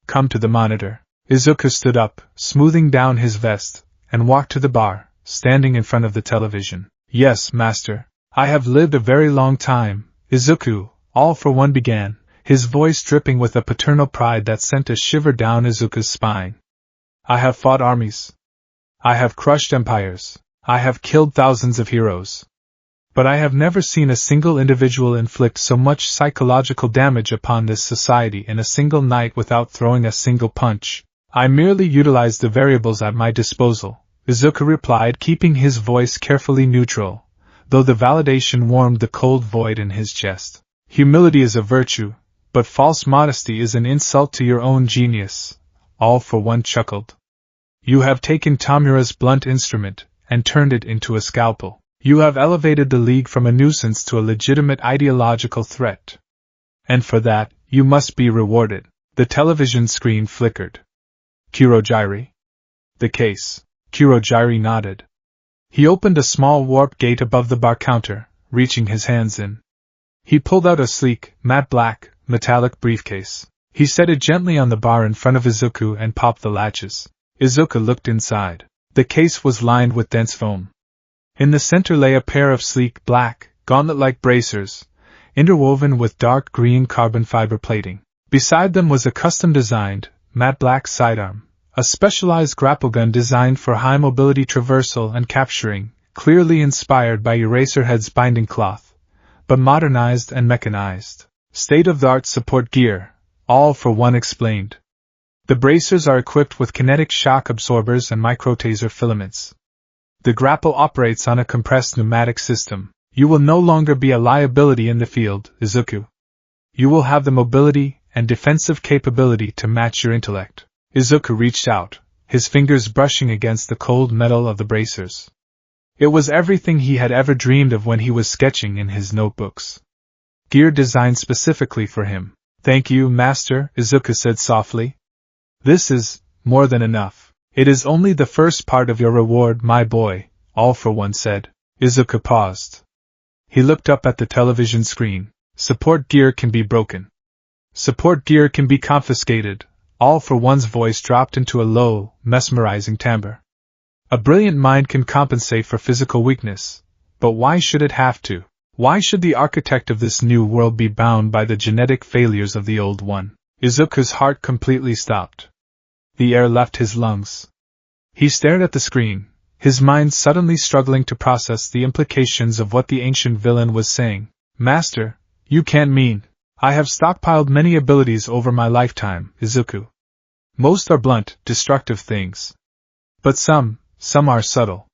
Come to the monitor." Izuku stood up, smoothing down his vest, and walked to the bar, standing in front of the television. "Yes, master. I have lived a very long time," Izuku, All for One began, his voice dripping with a paternal pride that sent a shiver down Izuku's spine. "I have fought armies. I have crushed empires. I have killed thousands of heroes. But I have never seen a single individual inflict so much psychological damage upon this society in a single night without throwing a single punch. I merely utilized the variables at my disposal," Izuku replied, keeping his voice carefully neutral, though the validation warmed the cold void in his chest. "Humility is a virtue, but false modesty is an insult to your own genius," All for One chuckled. "You have taken Tamura's blunt instrument and turned it into a scalpel. You have elevated the League from a nuisance to a legitimate ideological threat. And for that, you must be rewarded." The television screen flickered. "Kurogyri?" "The case." Kurogyri nodded. He opened a small warp gate above the bar counter, reaching his hands in. He pulled out a sleek, matte black, metallic briefcase. He set it gently on the bar in front of Izuku and popped the latches. Izuku looked inside. The case was lined with dense foam. In the center lay a pair of sleek, black, gauntlet-like bracers, interwoven with dark green carbon fiber plating. Beside them was a custom-designed, matte black sidearm, a specialized grapple gun designed for high-mobility traversal and capturing, clearly inspired by Eraserhead's binding cloth, but modernized and mechanized. "State-of-the-art support gear," All for One explained. "The bracers are equipped with kinetic shock absorbers and microtaser filaments. The grapple operates on a compressed pneumatic system. You will no longer be a liability in the field, Izuku. You will have the mobility and defensive capability to match your intellect." Izuku reached out, his fingers brushing against the cold metal of the bracers. It was everything he had ever dreamed of when he was sketching in his notebooks. Gear designed specifically for him. "Thank you, Master," Izuku said softly. "This is more than enough." "It is only the first part of your reward, my boy," All for One said. Izuku paused. He looked up at the television screen. "Support gear can be broken. Support gear can be confiscated." All for One's voice dropped into a low, mesmerizing timbre. "A brilliant mind can compensate for physical weakness, but why should it have to? Why should the architect of this new world be bound by the genetic failures of the old one?" Izuku's heart completely stopped. The air left his lungs. He stared at the screen, his mind suddenly struggling to process the implications of what the ancient villain was saying. Master, you can't mean. I have stockpiled many abilities over my lifetime, Izuku. Most are blunt, destructive things. But some are subtle.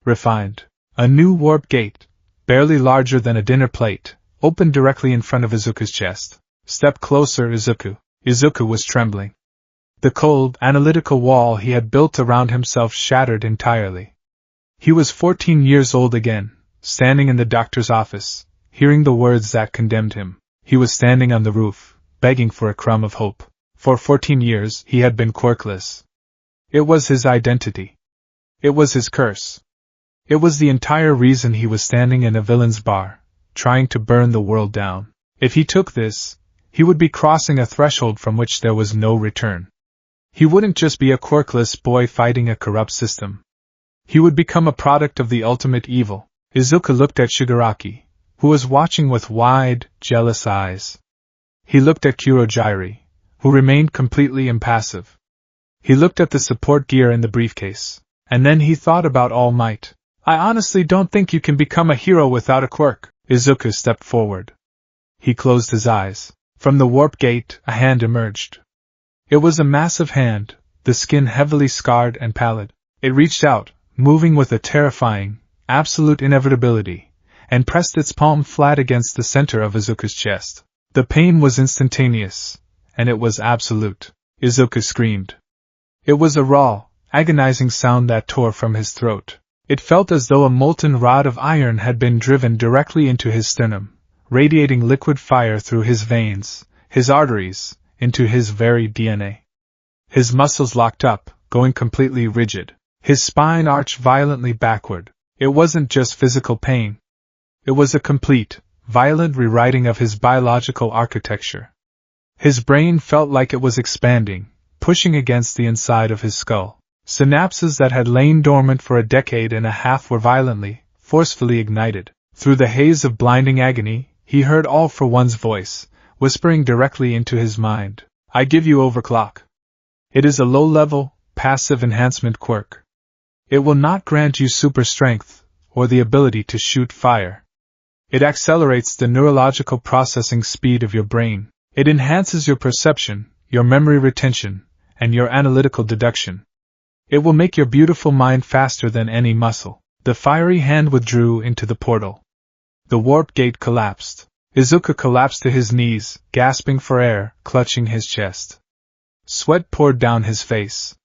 Refined. A new warp gate, barely larger than a dinner plate, opened directly in front of Izuku's chest. Step closer, Izuku. Izuku was trembling. The cold, analytical wall he had built around himself shattered entirely. He was 14 years old again, standing in the doctor's office, hearing the words that condemned him. He was standing on the roof, begging for a crumb of hope. For 14 years he had been quirkless. It was his identity. It was his curse. It was the entire reason he was standing in a villain's bar, trying to burn the world down. If he took this, he would be crossing a threshold from which there was no return. He wouldn't just be a quirkless boy fighting a corrupt system. He would become a product of the ultimate evil. Izuku looked at Shigaraki, who was watching with wide, jealous eyes. He looked at Kurojiri, who remained completely impassive. He looked at the support gear in the briefcase, and then he thought about All Might. I honestly don't think you can become a hero without a quirk. Izuku stepped forward. He closed his eyes. From the warp gate, a hand emerged. It was a massive hand, the skin heavily scarred and pallid. It reached out, moving with a terrifying, absolute inevitability, and pressed its palm flat against the center of Izuku's chest. The pain was instantaneous, and it was absolute. Izuku screamed. It was a raw, agonizing sound that tore from his throat. It felt as though a molten rod of iron had been driven directly into his sternum, radiating liquid fire through his veins, his arteries, into his very DNA. His muscles locked up, going completely rigid. His spine arched violently backward. It wasn't just physical pain. It was a complete, violent rewriting of his biological architecture. His brain felt like it was expanding, pushing against the inside of his skull. Synapses that had lain dormant for a decade and a half were violently, forcefully ignited. Through the haze of blinding agony, he heard All for One's voice, whispering directly into his mind. I give you overclock. It is a low-level, passive enhancement quirk. It will not grant you super strength, or the ability to shoot fire. It accelerates the neurological processing speed of your brain. It enhances your perception, your memory retention, and your analytical deduction. It will make your beautiful mind faster than any muscle. The fiery hand withdrew into the portal. The warp gate collapsed. Izuku collapsed to his knees, gasping for air, clutching his chest. Sweat poured down his face.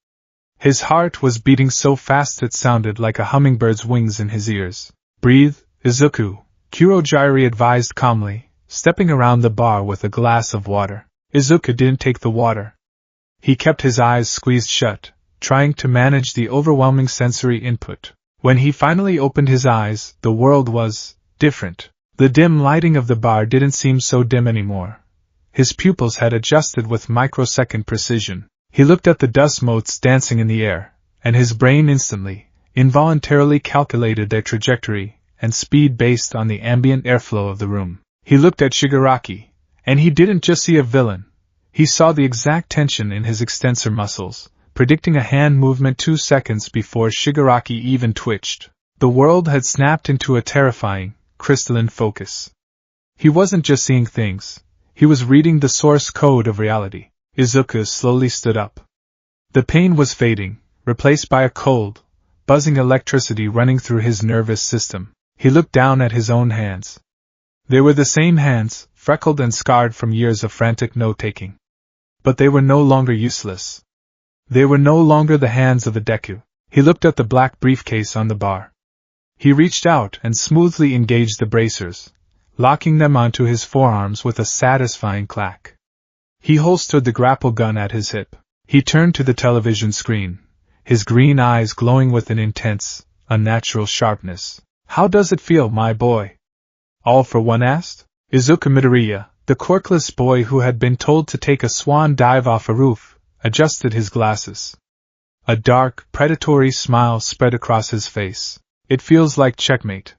His heart was beating so fast it sounded like a hummingbird's wings in his ears. Breathe, Izuku, Kurojiri advised calmly, stepping around the bar with a glass of water. Izuku didn't take the water. He kept his eyes squeezed shut, trying to manage the overwhelming sensory input. When he finally opened his eyes, the world was different. The dim lighting of the bar didn't seem so dim anymore. His pupils had adjusted with microsecond precision. He looked at the dust motes dancing in the air, and his brain instantly, involuntarily calculated their trajectory and speed based on the ambient airflow of the room. He looked at Shigaraki, and he didn't just see a villain. He saw the exact tension in his extensor muscles, predicting a hand movement 2 seconds before Shigaraki even twitched. The world had snapped into a terrifying, crystalline focus. He wasn't just seeing things, he was reading the source code of reality. Izuku slowly stood up. The pain was fading, replaced by a cold, buzzing electricity running through his nervous system. He looked down at his own hands. They were the same hands, freckled and scarred from years of frantic note-taking. But they were no longer useless. They were no longer the hands of a Deku. He looked at the black briefcase on the bar. He reached out and smoothly engaged the bracers, locking them onto his forearms with a satisfying clack. He holstered the grapple gun at his hip. He turned to the television screen, his green eyes glowing with an intense, unnatural sharpness. How does it feel, my boy? All for One asked. Izuku Midoriya, the quirkless boy who had been told to take a swan dive off a roof, adjusted his glasses. A dark, predatory smile spread across his face. It feels like checkmate.